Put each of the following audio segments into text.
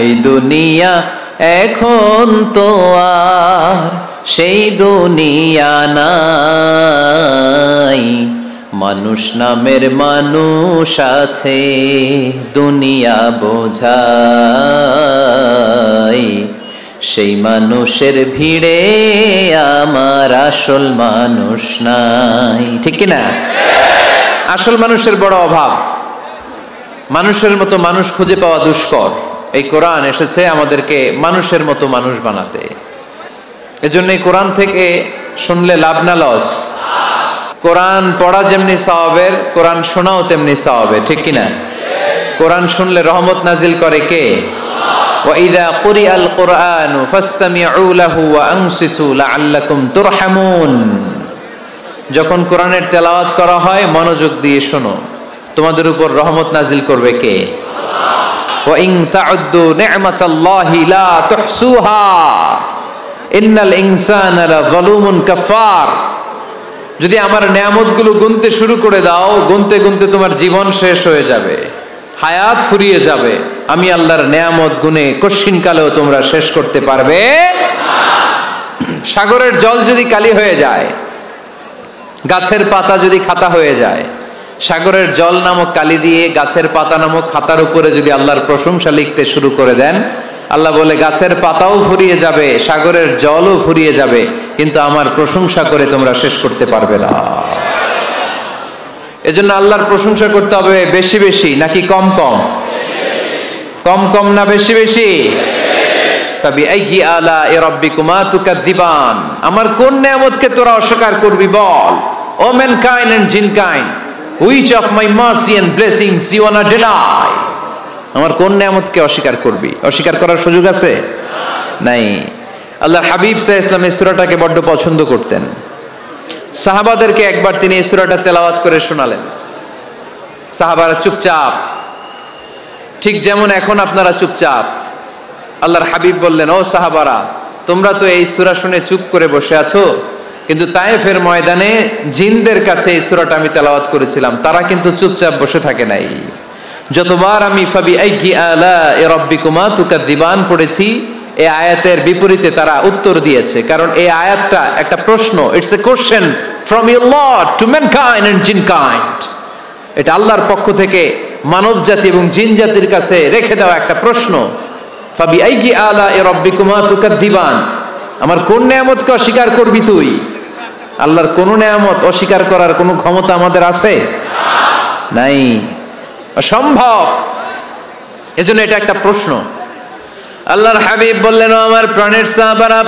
এই দুনিয়া এখন তো আর সেই দুনিয়া নাই, মানুষ নামের মানুষ আছে দুনিয়া বোঝাই, সেই মানুষের ভিড়ে আমার আসল মানুষ নাই। ঠিক কিনা? আসল মানুষের বড় অভাব, মানুষের মতো মানুষ খুঁজে পাওয়া দুষ্কর। এই কোরআন এসেছে আমাদেরকে মানুষের মতো মানুষ বানাতে। এজন্য এই কোরআন থেকে শুনলে লাভ না লস? কোরআন পড়া যেমনি সওয়াবের, কোরআন শোনাও তেমনি সওয়াবের। ঠিক কিনা? কোরআন শুনলে রহমত নাজিল করে কে? ওয়াইদা কুরিআল কুরআনু ফাসতামিউ লাহু ওয়া আনসিতু লাআল্লাকুম তুরহামুন। যখন কোরআনের তেলাওয়াত করা হয় মনোযোগ দিয়ে শোনো, তোমাদের উপর রহমত নাজিল করবে কে? ওয়া ইন তাউদ্দু নি'মাতাল্লাহি লা তুহসুহা ইন্নাল ইনসানা লাযালুমুন কাফার। যদি আমার নেয়ামতগুলো গুনতে শুরু করে দাও, গুনতে গুনতে তোমার জীবন শেষ হয়ে যাবে, হায়াত ফুরিয়ে যাবে। আমি আল্লাহর নেয়ামত গুনে কশিনকালেও তোমরা শেষ করতে পারবে না। সাগরের জল যদি কালি হয়ে যায়, গাছের পাতা যদি খাতা হয়ে যায়, সাগরের জল নামক কালি দিয়ে গাছের পাতা নামক খাতার উপরে যদি আল্লাহর প্রশংসা লিখতে শুরু করে দেন, আল্লাহ বলে গাছের পাতাও ফুরিয়ে যাবে, সাগরের জলও ফুরিয়ে যাবে, কিন্তু আমার প্রশংসা করে তোমরা শেষ করতে পারবে না। এজন্য আল্লাহর প্রশংসা করতে হবে বেশি বেশি নাকি কম কম? কম কম না বেশি বেশি? ফাবিআইয়ি আলাኢ রাব্বিকুমা তুকাযযিবান। আমার কোন নিয়ামতকে তোরা অস্বীকার করবি বল? O mankind and jinnkind, which of my mercy and blessings you want to deny? আমার কোন নিয়ামতকে অস্বীকার করবি? অস্বীকার করার সুযোগ আছে? নাই। আল্লাহর হাবিব সাল্লাল্লাহু আলাইহি ওয়াসাল্লাম এই সূরাটাকে বড্ড পছন্দ করতেন। সাহাবাদেরকে একবার তিনি এই সূরাটা তেলাওয়াত করে শোনালেন। সাহাবারা চুপচাপ, ঠিক যেমন এখন আপনারা চুপচাপ। আল্লাহর হাবিব বললেন, ও সাহাবারা, তোমরা তো এই সূরা শুনে চুপ করে বসে আছো, কিন্তু তায়েফের ময়দানে জিনদের কাছে এই সূরাটা আমি তেলাওয়াত করেছিলাম, তারা কিন্তু চুপচাপ বসে থাকে নাই। যতবার আমি ফাবিআইয়ি আলাኢ রাব্বিকুমা তুকাযযিবান পড়েছি, এই আয়াতের বিপরীতে তারা উত্তর দিয়েছে, কারণ এই আয়াতটা একটা প্রশ্ন। It's a question from your lord to mankind and jinnkind. এটা আল্লাহর পক্ষ থেকে মানব জাতি এবং জিন জাতির কাছে রেখে দেওয়া একটা প্রশ্ন। ফাবিআইয়ি আলাኢ রাব্বিকুমা তুকাযযিবান, আমার কোন নিয়ামতকে অস্বীকার করবি তুই? আল্লাহর কোন নিয়ামত অস্বীকার করার কোনো ক্ষমতা আমাদের আছে? নাই, অসম্ভব। এজন্য এটা একটা প্রশ্ন। আল্লাহর হাবিব বললেন, ও আমার প্রাণের সাহাবারা,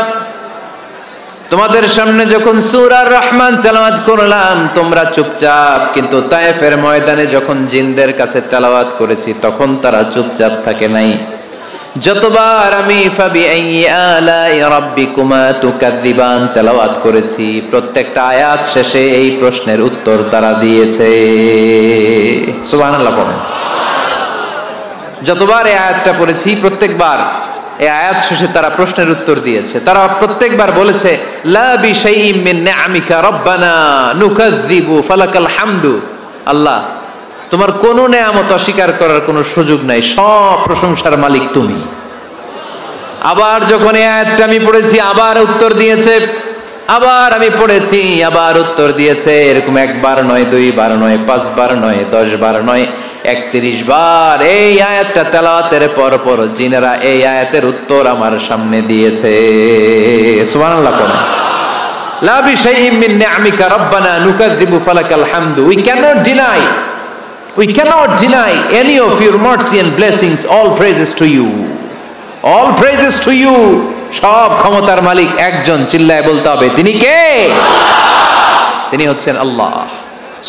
তোমাদের সামনে যখন সূরা রহমান তেলাওয়াত করলাম তোমরা চুপচাপ, কিন্তু তায়েফের ময়দানে যখন জিনদের কাছে তেলাওয়াত করেছি তখন তারা চুপচাপ থাকে নাই। যতবার আমি ফাবিআইয়ি আলাኢ রাব্বিকুমা তুকাযযিবান তেলাওয়াত করেছি, প্রত্যেকটা আয়াত শেষে এই প্রশ্নের উত্তর তারা দিয়েছে। সুবহানাল্লাহ পড়েন। যতবার এই আয়াতটা পড়েছি প্রত্যেকবার এই আয়াত শেষে তারা প্রশ্নের উত্তর দিয়েছে। তারা প্রত্যেকবার বলেছে, লা বিশাইইম মিন নিআমিকা রাব্বানা নুকাযযিবু ফালাকাল হামদু। আল্লাহ, তোমার কোন নেয়ামত অস্বীকার করার কোনো সুযোগ নাই, সব প্রশংসার মালিক তুমি। আবার যখন এই আয়াতটা আমি পড়েছি আবার উত্তর দিয়েছে, আবার আমি পড়েছি আবার উত্তর দিয়েছে। এরকম একবার নয়, দুইবার নয়, পাঁচবার নয়, 10 বার নয়, 31 বার এই আয়াতটা তেলাওয়াতের পর পর জিনেরা এই আয়াতের উত্তর আমার সামনে দিয়েছে। সুবহানাল্লাহ পড়েন। লা বিশাইইম মিন নিআমিকা রাব্বানা নুকাযযিবু ফালাকাল হামদু। We cannot deny any of your mercy and blessings. All praises to you. All praises to you. সব ক্ষমতার মালিক একজন, চিল্লায় বলতে হবে, তিনি কে? তিনি হচ্ছেন আল্লাহ।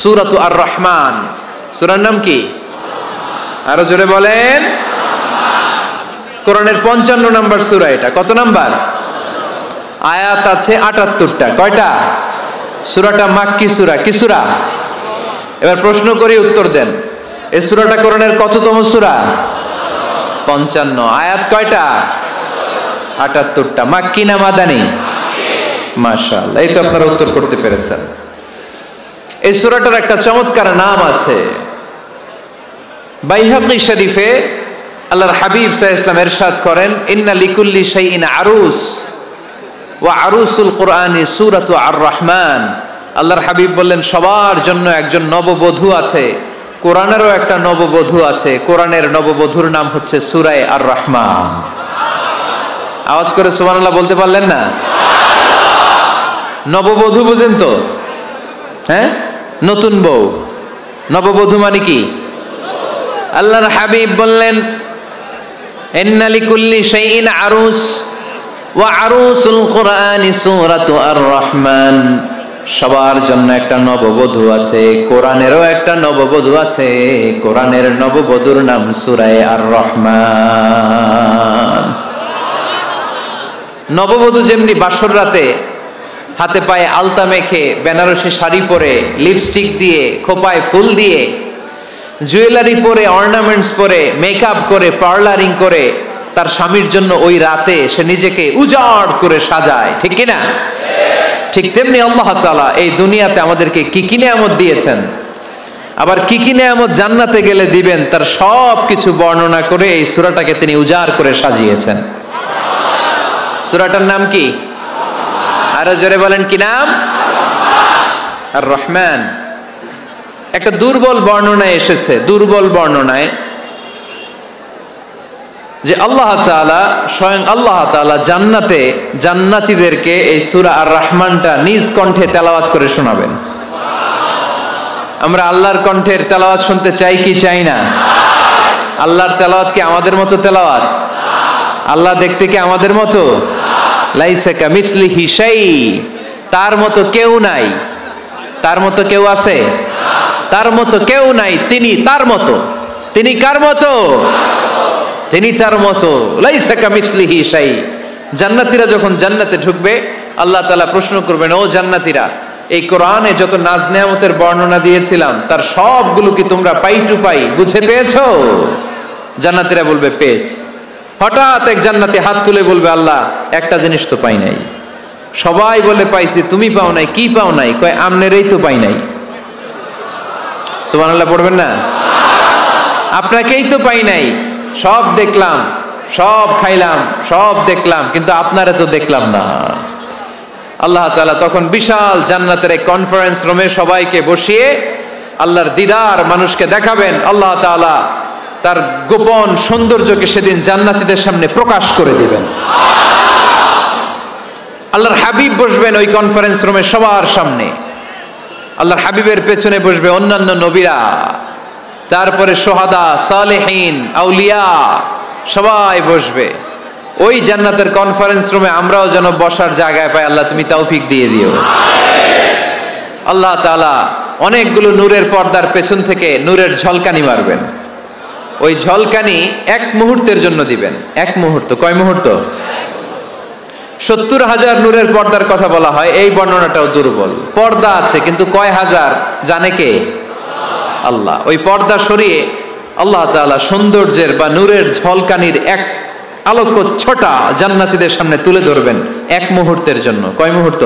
সূরাতু আর রহমান, সূরার নাম কি? আরো জোরে বলেন। কোরআনের 55 নম্বর সূরা এটা। কত নাম্বার? আয়াত আছে 78টা। কয়টা? সূরাটা মাক্কি সূরা। কি সূরা? এবার প্রশ্ন করি, উত্তর দেন। এই সূরাটা কোরআনের কততম সূরা? 55। আয়াত কয়টা? 78টা। মাক্কি না মাদানী? মাশাআল্লাহ, এই তো আপনারা উত্তর করতে পেরেছেন। এই সূরাটার একটা চমৎকার নাম আছে। বাইহাকী শরীফে আল্লাহর হাবিব সাল্লাল্লাহু আলাইহি ওয়াসাল্লাম ইরশাদ করেন, ইন্না লিকুল্লি শাইইন আরুস ওয়া আরুসুল কুরআনি সূরাতু আর-রাহমান। আল্লাহর হাবিব বললেন, সবার জন্য একজন নববধূ আছে, কোরআনেরও একটা নববধূ আছে। কোরআনের নববধূর নাম হচ্ছে সূরা আর-রাহমান। আওয়াজ করে সুবহানাল্লাহ বলতে পারলেন না? নববধূ বুঝেন তো? হ্যাঁ, নতুন বউ। নববধূ মানে কি? আল্লাহর হাবিব বললেন, ইন্না লিকুল্লি শাইইন আরুস ওয়া আরুসুল কুরআনি সূরাতু আর-রাহমান। সবার জন্য একটা নববধূ আছে, কোরআনেরও একটা নববধূ আছে। কোরআনের নববধূর নাম সূরা আর-রাহমান। নববধূ যেমনি বাসর রাতে হাতে পায়ে আলতা মেখে, বেনারসি শাড়ি পরে, লিপস্টিক দিয়ে, খোপায় ফুল দিয়ে, জুয়েলারি পরে, অর্নামেন্টস পরে, মেকআপ করে, পার্লারিং করে তার স্বামীর জন্য ওই রাতে সে নিজেকে উজাড় করে সাজায়, ঠিক কিনা? ঠিক তেমনি আল্লাহ তাআলা এই দুনিয়াতে আমাদেরকে কি কি নিয়ামত দিয়েছেন, আবার কি কি নিয়ামত জান্নাতে গেলে দিবেন, তার সব কিছু বর্ণনা করে এই সূরাটাকে তিনি উজাড় করে সাজিয়েছেন। সূরাটার নাম কি? আরো জোরে বলেন, কি নাম? আর-রাহমান। একটা দুর্বল বর্ণনায় এসেছে, দুর্বল বর্ণনায়, যে আল্লাহ তাআলা, স্বয়ং আল্লাহ তাআলা জান্নাতে জান্নাতীদেরকে এই সূরা আর-রাহমানটা নিজ কণ্ঠে তেলাওয়াত করে শোনাবেন। আমরা আল্লাহর কণ্ঠের তেলাওয়াত শুনতে চাই কি চাই না? আল্লাহর তেলাওয়াত কি আমাদের মতো তেলাওয়াত? আল্লাহ দেখতে কি আমাদের মতো? লাইসা কামিসলিহি শাই, তার মতো কেউ নাই। তার মতো কেউ আছে? তার মতো কেউ নাই। তিনি তার মতো। তিনি কার মতো? তিনি তার মতো। লাইসা কামিসলিহি শাই। জান্নাতীরা যখন জান্নাতে ঢুকবে, আল্লাহ তাআলা প্রশ্ন করবেন, ও জান্নাতীরা, এই কোরআনে যত নাজ নেয়ামতের বর্ণনা দিয়েছিলাম তার সবগুলো কি তোমরা পাই টু পাই বুঝে পেয়েছো? জান্নাতীরা বলবে পেয়েছি। হঠাৎ এক জান্নাতি হাত তুলে বলবে, আল্লাহ একটা জিনিস তো পাই নাই। সবাই বলে পাইছি, তুমি পাও নাই। কি পাও নাই? কয় আমনেরই তো পাই নাই। সুবহানাল্লাহ পড়বেন না? আপনাকেই তো পাই নাই। সব দেখলাম, সব খাইলাম, সব দেখলাম, কিন্তু আপনারে তো দেখলাম না। আল্লাহ তাআলা তখন বিশাল জান্নাতের এক কনফারেন্স রুমে সবাইকে বসিয়ে আল্লাহর দিদার মানুষকে দেখাবেন। আল্লাহ তাআলা তার গোপন সৌন্দর্যকে সেদিন জান্নাতীদের সামনে প্রকাশ করে দিবেন। আল্লাহর হাবিব বসবেন ওই কনফারেন্স রুমে সবার সামনে। আল্লাহর হাবিবের পেছনে বসবে অন্যান্য নবীরা, তারপরে সোহাদা, সালেহীন, আউলিয়া সবাই বসবে। ওই জান্নাতের কনফারেন্স রুমে আমরাও যেন বসার জায়গায় পাই, আল্লাহ তুমি তৌফিক দিয়ে দিও। আল্লাহ তাআলা অনেকগুলো নূরের পর্দার পেছন থেকে নূরের ঝলকানি মারবেন। ওই ঝলকানি এক মুহূর্তের জন্য দিবেন। এক মুহূর্ত। কয় মুহূর্ত? 70,000 নূরের পর্দার কথা বলা হয়, এই বর্ণনাটাও দুর্বল। পর্দা আছে কিন্তু কয় হাজার জানে কে? আল্লাহ। ওই পর্দা সরিয়ে আল্লাহ তাআলা সৌন্দর্যের বা নূরের ঝলকানির এক আলোকচ্ছটা জান্নাতীদের সামনে তুলে ধরবেন এক মুহূর্তের জন্য। কয় মুহূর্ত?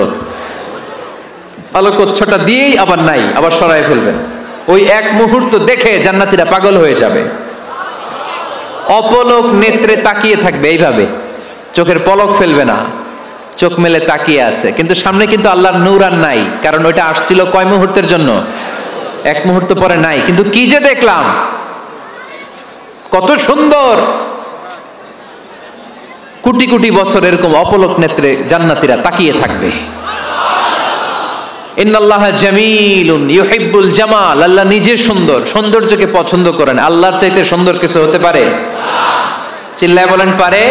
আলোকচ্ছটা দিয়েই আবার নাই, আবার সরায় ফেলবেন। ওই এক মুহূর্ত দেখে জান্নাতীরা পাগল হয়ে যাবে, অপলক নেত্রে তাকিয়ে থাকবে। এইভাবে চোখের পলক ফেলবে না, চোখ মেলে তাকিয়ে আছে। কিন্তু সামনে কিন্তু আল্লাহর নূর আর নাই, কারণ ওইটা আসছিল কয় মুহূর্তের জন্য? এক মুহূর্ত পরে নাই। কিন্তু কি যে দেখলাম, কত সুন্দর! কোটি কোটি বছর এরকম অপলক নেত্রে জান্নাতীরা তাকিয়ে থাকবে। ইন্নাল্লাহা জামিলুন ইউহিব্বুল জামাল। আল্লাহ নিজে সুন্দর, সৌন্দর্যকে পছন্দ করেন। আল্লাহর চাইতে সুন্দর কিছু হতে পারে? চিল্লায় বলেন, পারে?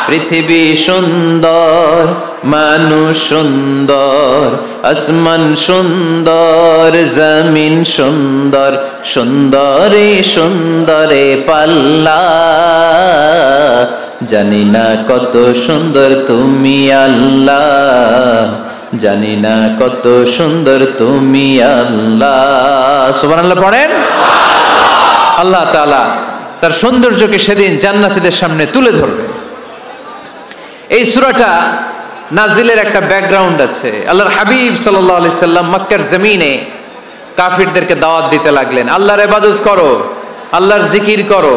পৃথিবী সুন্দর, মানুষ সুন্দর, আসমান সুন্দর, জমিন সুন্দর, সুন্দরে সুন্দরে পাল্লা। জানি না কত সুন্দর তুমি আল্লাহ, জানি না কত সুন্দর তুমি আল্লাহ। সুবহানাল্লাহ পড়েন। আল্লাহ তাআলা তার সৌন্দর্যকে সেদিন জান্নাতীদের সামনে তুলে ধরবে। এই সূরাটা নাজিলের একটা ব্যাকগ্রাউন্ড আছে। আল্লাহর হাবিব সাল্লাল্লাহু আলাইহি সাল্লাম মক্কার জমিনে কাফিরদেরকে দাওয়াত দিতে লাগলেন, আল্লাহর ইবাদত করো, আল্লাহর জিকির করো।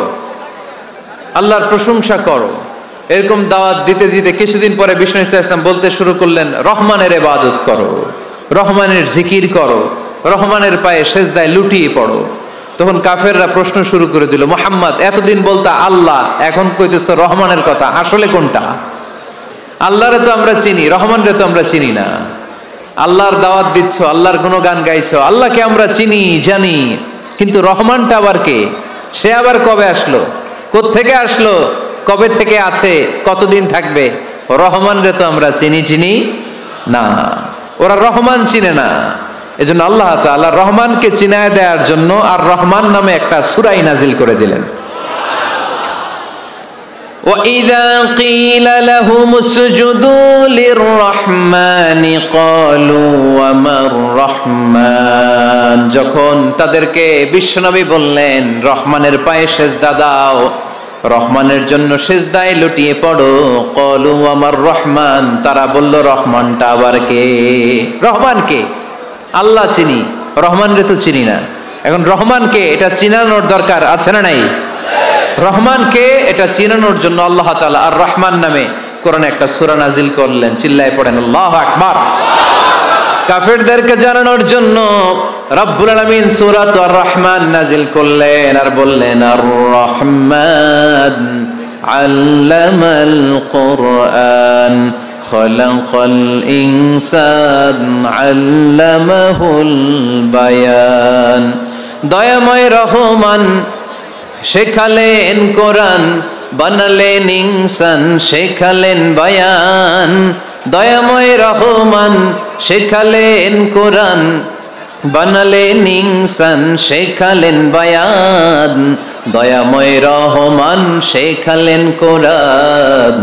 আল্লাহর প্রশংসা করো। এরকম দাওয়াত দিতে দিতে কিছুদিন পরে বিষ্ণু ইসলাম বলতে শুরু করলেন, রহমানের ইবাদত করো, রহমানের জিকির করো, রহমানের পায়ে সেজদায় লুটিয়ে পড়ো। তখন কাফেররা প্রশ্ন শুরু করে দিল, মুহাম্মদ এতদিন বলতা আল্লাহ, এখন কইতেছো রহমানের কথা, আসলে কোনটা? আল্লাহরে তো আমরা চিনি, রহমানরে তো আমরা চিনি না। আল্লাহর দাওয়াত দিচ্ছ, আল্লাহর গুণগান গাইছো, আল্লাহকে আমরা চিনি জানি, কিন্তু রহমানটা আবার কে? সে আবার কবে আসলো, কোত্থেকে আসলো, কবে থেকে আছে, কতদিন থাকবে? রহমানরে তো আমরা চিনি না। ওরা রহমান চিনে না। এজন্য আল্লাহ তাআলা রহমানকে চিনায় দেওয়ার জন্য আর রহমান নামে একটা সূরাই নাজিল করে দিলেন। وَإِذَا قِيلَ لَهُمُ اسْجُدُوا لِلرَّحْمَنِ قَالُوا وَمَا الرَّحْمَنُ, যখন তাদেরকে বিশ্বনবী বললেন রহমানের পায়ে সেজদা দাও, রহমানের জন্য সেজদায় লুটিয়ে পড়ো, ক্বালু ওয়ামার রহমান, তারা বলল রহমানটা আবার কে? রহমান কে? আল্লাহ চিনি, রহমানরে তো চিনি না। এখন রহমানকে এটা চিনানোর দরকার আছে না নাই? রহমানকে এটা চিনানোর জন্য আল্লাহ তাআলা আর রহমান নামে কোরআনে একটা সূরা নাজিল করলেন। চিল্লায়ে পড়েন আল্লাহু আকবার। কাফেরদেরকে জানানোর জন্য রব্বুল আলামিন সূরাত আর রহমান নাজিল করলেন আর বললেন, আর রহমান আল্লামাল কুরআন খলাকাল ইনসান আল্লামাহুল বায়ান। দয়াময় রহমান শেখালেন কোরআন, বানালেন ইনসান শেখালেন বায়ান। দয়াময় রহমান শেখালেন কোরআন, বানালেন ইনসান শেখালেন বায়ান। দয়াময় রহমান শেখালেন কোরআন,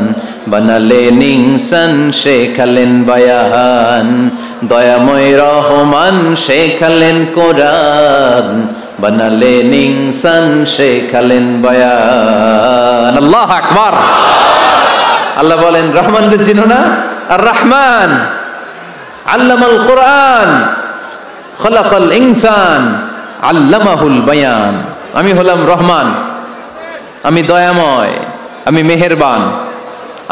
বানালেন ইনসান শেখালেন বায়ান। দয়াময় রহমান শেখালেন কোরআন, বানালেন ইনসান শেখালেন বায়ান। আল্লাহু আকবার। আল্লাহ বলেন রহমানকে চিনো না? আর রহমান আল্লামাল কোরআন খলাকাল ইনসান আল্লামাহুল বায়ান। আমি হলাম রহমান, আমি দয়াময়, আমি মেহেরবান।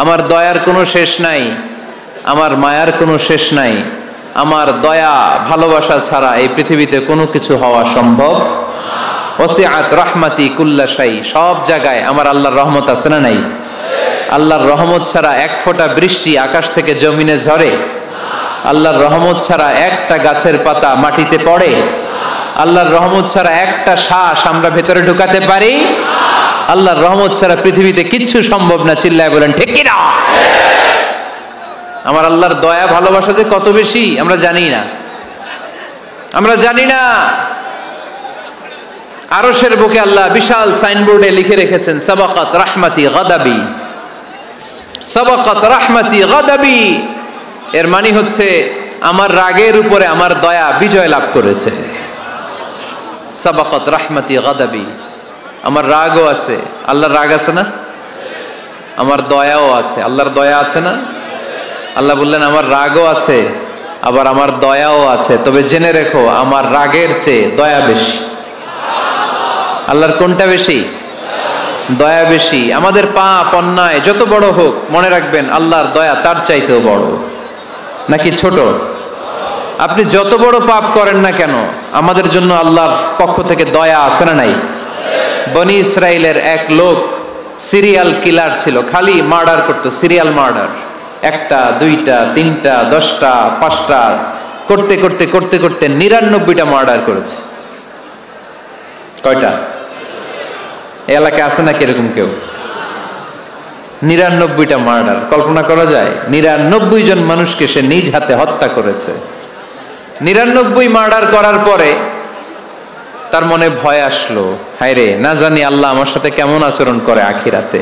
আমার দয়ার কোনো শেষ নাই, আমার মায়ার কোনো শেষ নাই। আমার দয়া ভালোবাসা ছাড়া এই পৃথিবীতে কোনো কিছু হওয়া সম্ভব। ওয়াসিআত রাহমাতি কুল্লা শাই, সব জায়গায় আমার আল্লাহর রহমত আছে না নাই? আল্লাহর রহমত ছাড়া এক ফোঁটা বৃষ্টি আকাশ থেকে জমিনে ঝরে? আল্লাহর রহমত ছাড়া একটা গাছের পাতা মাটিতে পড়ে? আল্লাহর রহমত ছাড়া একটা শ্বাস আমরা ভেতরে ঢুকাতে পারি? আল্লাহর রহমত ছাড়া পৃথিবীতে কিচ্ছু সম্ভব না। চিল্লায় বলেন ঠিক কি না? আমার আল্লাহর দয়া ভালোবাসা যে কত বেশি আমরা জানি না, আমরা জানি না। আরশের বুকে আল্লাহ বিশাল সাইনবোর্ডে লিখে রেখেছেন, সাবাকাত রাহমাতি গাদাবি, সাবাকাত রাহমাতি গাদাবি। এর মানে হচ্ছে আমার রাগের উপরে আমার দয়া বিজয় লাভ করেছে। সাবাকাত রাহমাতি গাদাবি, আমার রাগও আছে, আল্লাহর রাগ আছে না? আমার দয়াও আছে, আল্লাহর দয়া আছে না? আল্লাহ বললেন আমার রাগও আছে, আবার আমার দয়াও আছে, তবে জেনে রেখো আমার রাগের চেয়ে দয়া বেশি। আল্লাহর কোনটা বেশি? দয়া বেশি। আমাদের পাপ অন্যায় যত বড় হোক, মনে রাখবেন আল্লাহর দয়া তার চাইতেও বড়। নাকি ছোট? আপনি যত বড় পাপ করেন না কেন, আমাদের জন্য আল্লাহর পক্ষ থেকে দয়া আছে না নাই? বনি ইসরাইলের এক লোক সিরিয়াল কিলার ছিল, খালি মার্ডার করতো, সিরিয়াল মার্ডার। একটা, দুইটা, তিনটা, 10টা, 5টা করতে করতে করতে করতে 99টা মার্ডার করেছে। কয়টা? এলাকায় আছে নাকি এরকম কেউ? 99টা মার্ডার। কল্পনা করা যায়? 99 জন মানুষকে সে নিজ হাতে হত্যা করেছে। 99 মার্ডার করার পরে তার মনে ভয় আসলো, হায় রে, না জানি আল্লাহ আমার সাথে কেমন আচরণ করে আখিরাতে।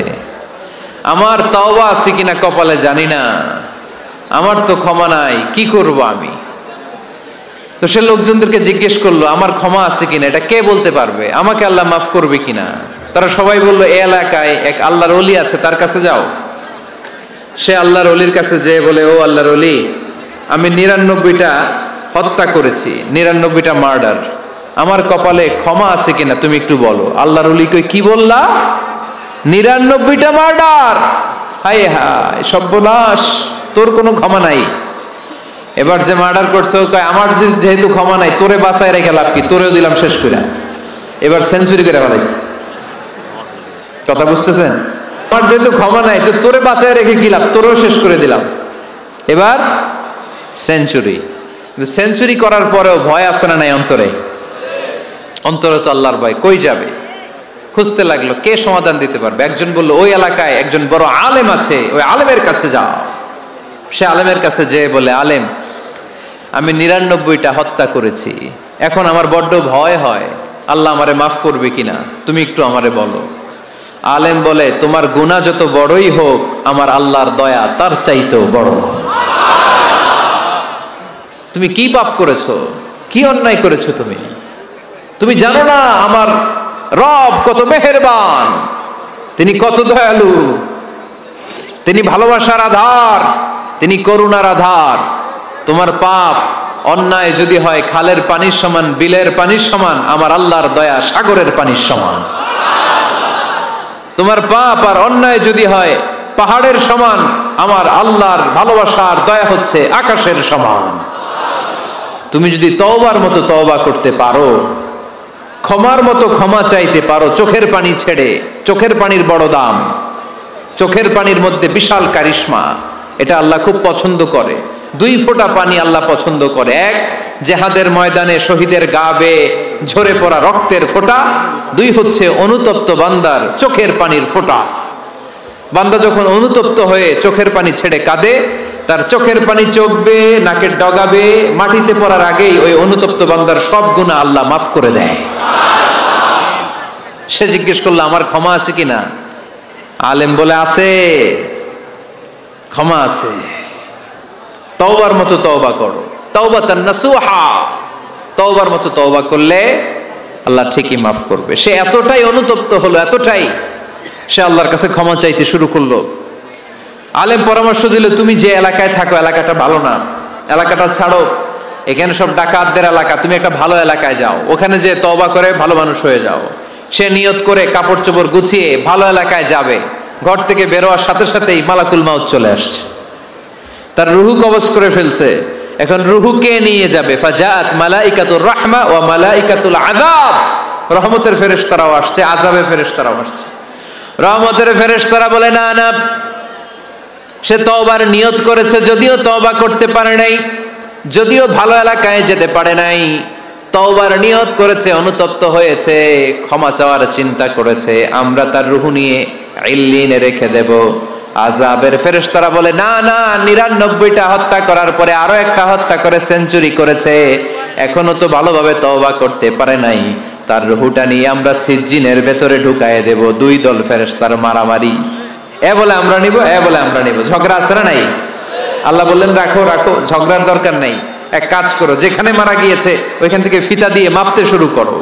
আমার তওবা আছে কিনা কপালে জানি না, আমার তো ক্ষমা নাই, কি করব আমি? তো সে লোকজনদেরকে জিজ্ঞেস করলো আমার ক্ষমা আছে কিনা, এটা কে বলতে পারবে? আমাকে আল্লাহ মাফ করবে কিনা? তারা সবাই বললো এই এলাকায় এক আল্লাহর ওলি আছে, তার কাছে যাও। সে আল্লাহর ওলির কাছে যেয়ে বলে, ও আল্লাহর ওলি, আমি 99টা হত্যা করেছি, 99টা মার্ডার, আমার কপালে ক্ষমা আছে কিনা তুমি একটু বলো। আল্লাহর ওলি কই, কি বললা? 99টা মার্ডার। হায় হায় সর্বনাশ, তোর কোনো ক্ষমা নাই। এবার যে মার্ডার করছে কয় আমার যেহেতু ক্ষমা নাই, তোরে বাঁচায় রেখে লাভ কি, তোরেও দিলাম শেষ করে। এবার সেঞ্চুরি করে ফেলাইছে। কথা বুঝতেছেন? আমার যেহেতু ক্ষমা নাই, তো তোরে বাঁচায় রেখে কি লাভ, তোরেও শেষ করে দিলাম। এবার সেঞ্চুরি। কিন্তু সেঞ্চুরি করার পরেও ভয় আছে না নাই অন্তরে? অন্তরে তো আল্লাহর ভয়। কই যাবে? খুঁজতে লাগলো কে সমাধান দিতে পারবে। একজন বলল ওই এলাকায় একজন বড় আলেম আছে, ওই আলেমের কাছে যাও। সে আলেমের কাছে যেয়ে বলে, আলেম আমি 99টা হত্যা করেছি, এখন আমার বড্ড ভয় হয়, আল্লাহ আমারে মাফ করবে কিনা, তুমি একটু আমারে বলো। আলেম বলে, তোমার গুনাহ যত বড়ই হোক, আমার আল্লাহর দয়া তার চাইতেও বড়। তুমি কি পাপ করেছো, কি অন্যায় করেছো তুমি? তুমি জানো না আমার রব কত মেহেরবান, তিনি কত দয়ালু, তিনি ভালোবাসার আধার, তিনি করুণার আধার। তোমার পাপ অন্যায় যদি হয় খালের পানির সমান, বিলের পানির সমান, আমার আল্লাহর দয়া সাগরের পানির সমান। তোমার পাপ আর অন্যায় যদি হয় পাহাড়ের সমান, আমার আল্লাহর ভালোবাসার দয়া হচ্ছে আকাশের সমান। তুমি যদি তওবার মতো তওবা করতে পারো, ক্ষমার মতো ক্ষমা চাইতে পারো, চোখের পানি ছেড়ে, চোখের পানির বড় দাম, চোখের পানির মধ্যে বিশাল কারিশমা, এটা আল্লাহ খুব পছন্দ করে। 2 ফোঁটা পানি আল্লাহ পছন্দ করে। এক, জেহাদের ময়দানে শহীদের গা বেয়ে ঝরে পড়া রক্তের ফোঁটা। 2 হচ্ছে অনুতপ্ত বান্দার চোখের পানির ফোঁটা। বান্দা যখন অনুতপ্ত হয়ে চোখের পানি ছেড়ে কাঁদে, তার চোখের পানি চোখ বেয়ে নাকের ডগা বেয়ে মাটিতে পড়ার আগেই ওই অনুতপ্ত বান্দার সব গুনাহ আল্লাহ মাফ করে দেয়। সে জিজ্ঞেস করলো আমার ক্ষমা আছে কিনা? আলেম বলে আছে, ক্ষমা আছে। তওবার মতো তওবা করো, তাওবাতান নাসুহা। তওবার মতো তওবা করলে আল্লাহ ঠিকই মাফ করবে। সে এতটাই অনুতপ্ত হলো, এতটাই, সে আল্লাহর কাছে ক্ষমা চাইতে শুরু করলো। আলেম পরামর্শ দিল, তুমি যে এলাকায় থাকো এলাকাটা ভালো না, এলাকাটা ছাড়ো, এখানে সব ডাকাতদের এলাকা, তুমি একটা ভালো এলাকায় যাও, ওখানে যে তওবা করে ভালো মানুষ হয়ে যাও। সে নিয়ত করে কাপড় চোপড় গুছিয়ে ভালো এলাকায় যাবে। ঘর থেকে বেরোয়ার সাথে সাথেই মালাকুল মাউত চলে আসছে, তার রুহু কবজ করে ফেলছে। এখন রুহুকে নিয়ে যাবে। ফাজাআত মালাইকাতুর রাহমা ওয়া মালাইকাতুল আযাব। রহমতের ফেরেশতারাও আসছে, আযাবের ফেরেশতারাও আসছে। রহমতের ফেরেশতারা বলে না না, সে তওবার নিয়ত করেছে, যদিও তওবা করতে পারে নাই, যদিও ভালো এলাকায় যেতে পারে নাই, তওবার নিয়ত করেছে, অনুতপ্ত হয়েছে, ক্ষমা চাওয়ার চিন্তা করেছে, আমরা তার রুহু নিয়ে ইল্লিনে রেখে দেব। আযাবের ফেরেশতারা বলে না না, 99টা হত্যা করার পরে আরো একটা হত্যা করে সেঞ্চুরি করেছে, এখনো তো ভালোভাবে তওবা করতে পারে নাই, তার রুহুটা নিয়ে আমরা সিজ্জিনের ভেতরে ঢুকায়ে দেব। 2 দল ফেরেশতার মারামারি, এ বলে আমরা নিব, এ বলে আমরা নিব। ঝগড়া আছে না নাই? আল্লাহ বললেন রাখো রাখো, ঝগড়ার দরকার নাই। এক কাজ করো, যেখানে মারা গিয়েছে ওইখান থেকে ফিতা দিয়ে মাপতে শুরু করো।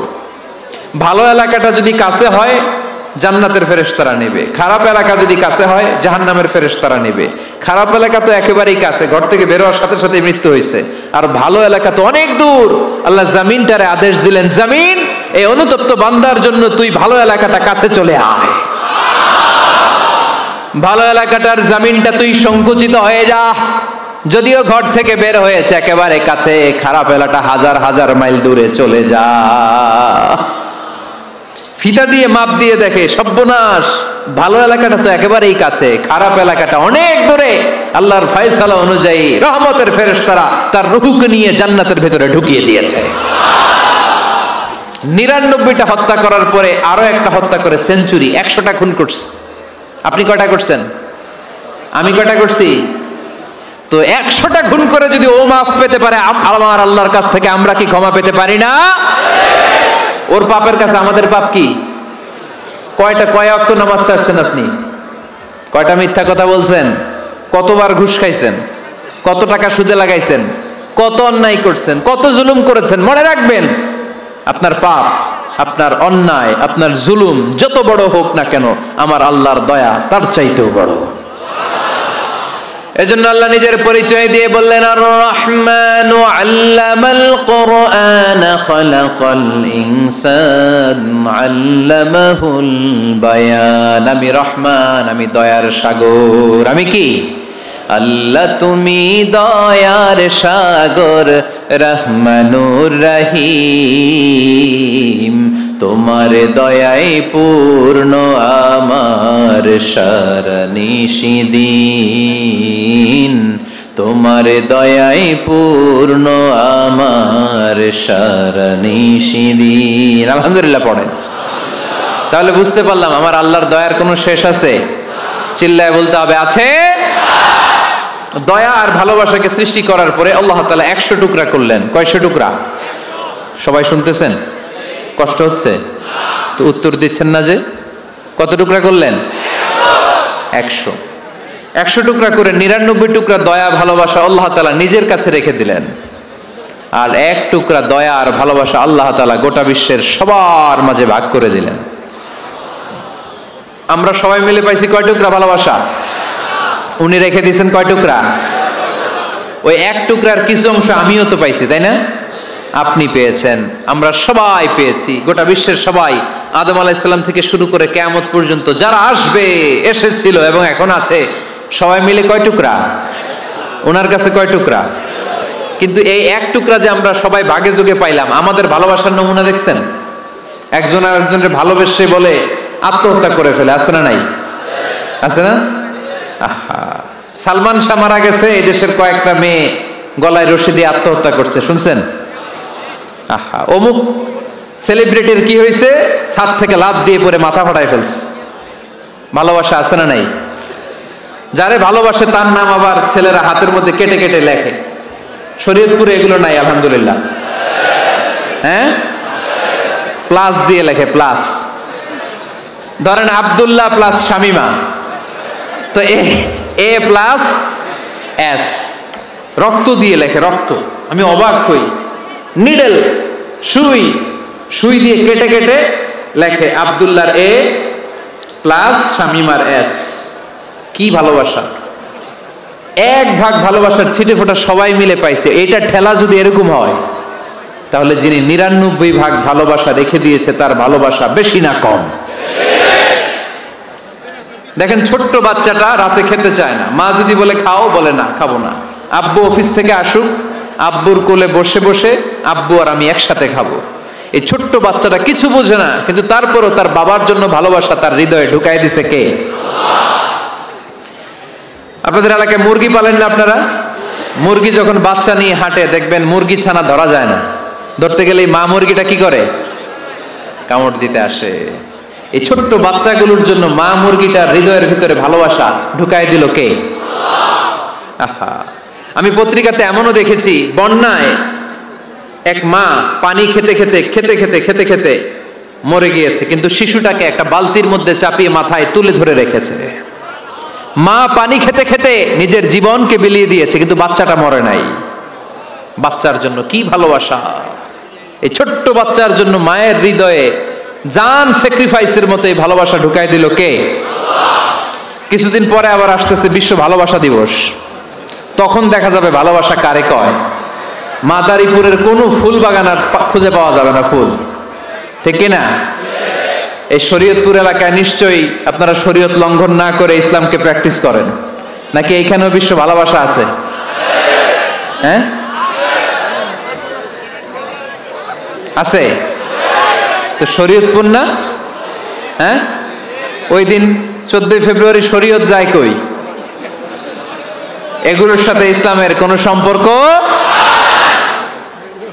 ভালো এলাকাটা যদি কাছে হয় জান্নাতের ফেরেশতারা নেবে, খারাপ এলাকা যদি কাছে হয় জাহান্নামের ফেরেশতারা নেবে। খারাপ এলাকা তো একেবারেই কাছে, ঘর থেকে বেরোয়ার সাথে সাথে মৃত্যু হয়েছে। আর ভালো এলাকা তো অনেক দূর। আল্লাহ জামিনটারে আদেশ দিলেন, জামিন এই অনুতপ্ত বান্দার জন্য তুই ভালো এলাকাটা কাছে চলে আয়। ভালো এলাকাটার জামিনটা তুই সংকুচিত হয়ে যা। যদিও ঘর থেকে বের হয়েছে একেবারে কাছে, খারাপ এলাকা হাজার হাজার মাইল দূরে চলে যা। ফিতা দিয়ে মাপ দিয়ে দেখে, সর্বনাশ, ভালো এলাকাটা তো একেবারেই কাছে, খারাপ এলাকাটা অনেক দূরে। আল্লাহর ফয়সালা অনুযায়ী রহমতের ফেরেশতারা তার রূহকে নিয়ে জান্নাতের ভেতরে ঢুকিয়ে দিয়েছে। 99টা হত্যা করার পরে আরো একটা হত্যা করে সেঞ্চুরি, 100টা খুন করছে। আপনি কয়টা করছেন? আমি কয়টা করছি? তো 100টা খুন করে যদি ও মাফ পেতে পারে আমার আল্লাহর কাছ থেকে, আমরা কি ক্ষমা পেতে পারি না? ওর পাপের কাছে আমাদের পাপ কি? কয় ওয়াক্ত নামাজ ছাড়ছেন আপনি? কয়টা মিথ্যা কথা বলছেন? কতবার ঘুষ খাইছেন? কত টাকা সুদে লাগাইছেন? কত অন্যায় করছেন? কত জুলুম করেছেন? মনে রাখবেন, আপনার পাপ, আপনার অন্যায়, আপনার জুলুম যত বড় হোক না কেন, আমার আল্লাহর দয়া তার চাইতেও বড়। এজন্য আল্লাহ নিজের পরিচয় দিয়ে বললেন, আর রহমানু আল্লামাল কুরআন খালাকাল ইনসান আল্লামাহুল বায়ান। আমি রহমান, আমি দয়ার সাগর। আমি কি? আল্লাহ তুমি দয়ার সাগর, রহমানুর রহিম। তোমার দয়ায় পূর্ণ আমার সারানিশিদিন। তোমার দয়ায় পূর্ণ আমার সারানিশিদিন। আলহামদুলিল্লাহ পড়েন। তাহলে বুঝতে পারলাম আমার আল্লাহর দয়ার কোনো শেষ আছে? চিল্লায় বলতে হবে, আছে। দয়া আর ভালোবাসাকে সৃষ্টি করার পরে আল্লাহ তাআলা 100 টুকরা করলেন। কয়শো টুকরা? সবাই শুনতেছেন? কষ্ট হচ্ছে তো? উত্তর দিচ্ছেন না যে। কত টুকরা করলেন? 100 টুকরা করে 99 টুকরা দয়া ভালোবাসা আল্লাহ তাআলা নিজের কাছে রেখে দিলেন, আর 1 টুকরা দয়া আর ভালোবাসা আল্লাহ তাআলা গোটা বিশ্বের সবার মাঝে ভাগ করে দিলেন। আমরা সবাই মিলে পাইছি কয় টুকরা ভালোবাসা? উনি রেখে দিয়েছেন কয় টুকরা? ওই 1 টুকরার কিছু অংশ আমিও তো পাইছি, তাই না? আপনি পেয়েছেন, আমরা সবাই পেয়েছি, গোটা বিশ্বের সবাই, আদম আলাইহিস সালাম থেকে শুরু করে কিয়ামত পর্যন্ত যারা আসবে, এসেছিল এবং এখন আছে, সবাই মিলে কয় টুকরা? ওনার কাছে কয় টুকরা? কিন্তু এই 1 টুকরা যে আমরা সবাই ভাগে যোগে পাইলাম, আমাদের ভালোবাসার নমুনা দেখছেন? একজন আর একজনের ভালোবেসে বলে আত্মহত্যা করে ফেলে, আছে না নাই? আছে না? আহা, সালমান শাহ মারা গেছে, এই দেশের কয়েকটা মেয়ে গলায় রশি দিয়ে আত্মহত্যা করছে, শুনছেন? আহা, অমুক সেলিব্রিটির কি হয়েছে, ছাদ থেকে লাফ দিয়ে পড়ে মাথা ফাটায় ফেলছে। ভালোবাসা আছে না নাই? যারে ভালোবাসে তার নাম আবার ছেলেরা হাতের মধ্যে কেটে কেটে লেখে। শরীয়তপুরে এগুলো নাই আলহামদুলিল্লাহ। হ্যাঁ, প্লাস দিয়ে লেখে, প্লাস। ধরেন আব্দুল্লাহ প্লাস শামিমা, তো এ প্লাস এস, রক্ত দিয়ে লেখে, রক্ত। আমি অবাক হই, নিডেল, সুই দিয়ে কেটে কেটে লেখে আব্দুল্লাহর এ প্লাস শামিমার এস। কি ভালোবাসা! 1 ভাগ ভালোবাসার ছিটে ফোটা সবাই মিলে পাইছে। এটা ঠেলা যদি এরকম হয়, তাহলে যিনি 99 ভাগ ভালোবাসা রেখে দিয়েছে তার ভালোবাসা বেশি না কম? দেখেন, ছোট্ট বাচ্চাটা রাতে খেতে চায় না, মা যদি বলে খাও, বলে না, খাবো না। আব্বু অফিস থেকে আসুক, আব্বুর কোলে বসে বসে আব্বু আর আমি একসাথে খাবো। এই ছোট্ট বাচ্চাটা কিছু বোঝে না, কিন্তু তারপরও তার বাবার জন্য ভালোবাসা তার হৃদয়ে ঢুকাই দিছে কে? আপনাদের এলাকায় মুরগি পালেন না আপনারা? মুরগি যখন বাচ্চা নিয়ে হাঁটে, দেখবেন মুরগি ছানা ধরা যায় না, ধরতে গেলে মা মুরগিটা কি করে? কামড় দিতে আসে। এই ছোট্ট বাচ্চাগুলোর জন্য মা মুরগিটার হৃদয়ের ভিতরে ভালোবাসা ঢুকাই দিল কে? আহা, আমি পত্রিকাতে এমনও দেখেছি, বন্যায় এক মা পানি খেতে খেতে খেতে খেতে খেতে খেতে মরে গিয়েছে, কিন্তু শিশুটাকে একটা বালতির মধ্যে চাপিয়ে মাথায় তুলে ধরে রেখেছে। মা পানি খেতে খেতে নিজের জীবনকে বিলিয়ে দিয়েছে, কিন্তু বাচ্চাটা মরে নাই। বাচ্চার জন্য কি ভালোবাসা! এই ছোট্ট বাচ্চার জন্য মায়ের হৃদয়ে জান স্যাক্রিফাইসের মতো এই ভালোবাসা ঢুকাই দিল কে? কিছুদিন পরে আবার আসতেছে বিশ্ব ভালোবাসা দিবস। তখন দেখা যাবে ভালোবাসা কারে কয়। মাদারীপুরের কোনো ফুল বাগান আর খুঁজে পাওয়া যাবে না ফুল, ঠিক কিনা? এই শরীয়তপুর এলাকায় নিশ্চয়ই আপনারা শরীয়ত লঙ্ঘন না করে ইসলামকে প্র্যাকটিস করেন, নাকি এইখানেও বিশ্ব ভালোবাসা আছে? হ্যাঁ, আছে তো। শরীয়তপুর না? হ্যাঁ, ওই দিন 14 ফেব্রুয়ারি শরীয়ত যায় কই? এগুলোর সাথে ইসলামের কোনো সম্পর্ক?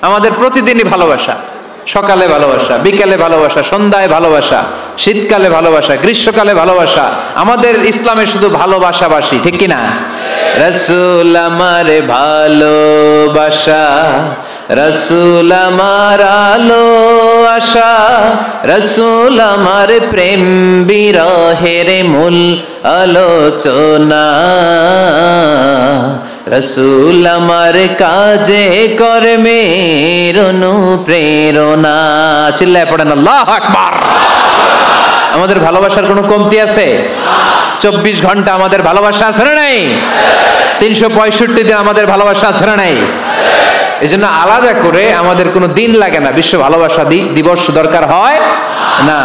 আমাদের প্রতিদিনই ভালোবাসা, সকালে ভালোবাসা, বিকেলে ভালোবাসা, সন্ধ্যায় ভালোবাসা, শীতকালে ভালোবাসা, গ্রীষ্মকালে ভালোবাসা। আমাদের ইসলামে শুধু ভালোবাসাবাসি, ঠিক কিনা? রাসূল আমার ভালোবাসা, রাসূল আমার আলো আশা, রাসূল আমার প্রেম বিরহের মূল আলোচনা, রাসূল আমার কাজে কর্মের অনুপ্রেরণা। চিল্লায় পড়েন আল্লাহু আকবার। আমাদের ভালোবাসার কোনো কমতি আছে? 24 ঘন্টা আমাদের ভালোবাসা আছে না নাই? 365 দিন আমাদের ভালোবাসা আছে না নাই? এই জন্য আলাদা করে আমাদের কোনো দিন লাগে না, বিশ্ব ভালোবাসা দিবস দরকার হয় না।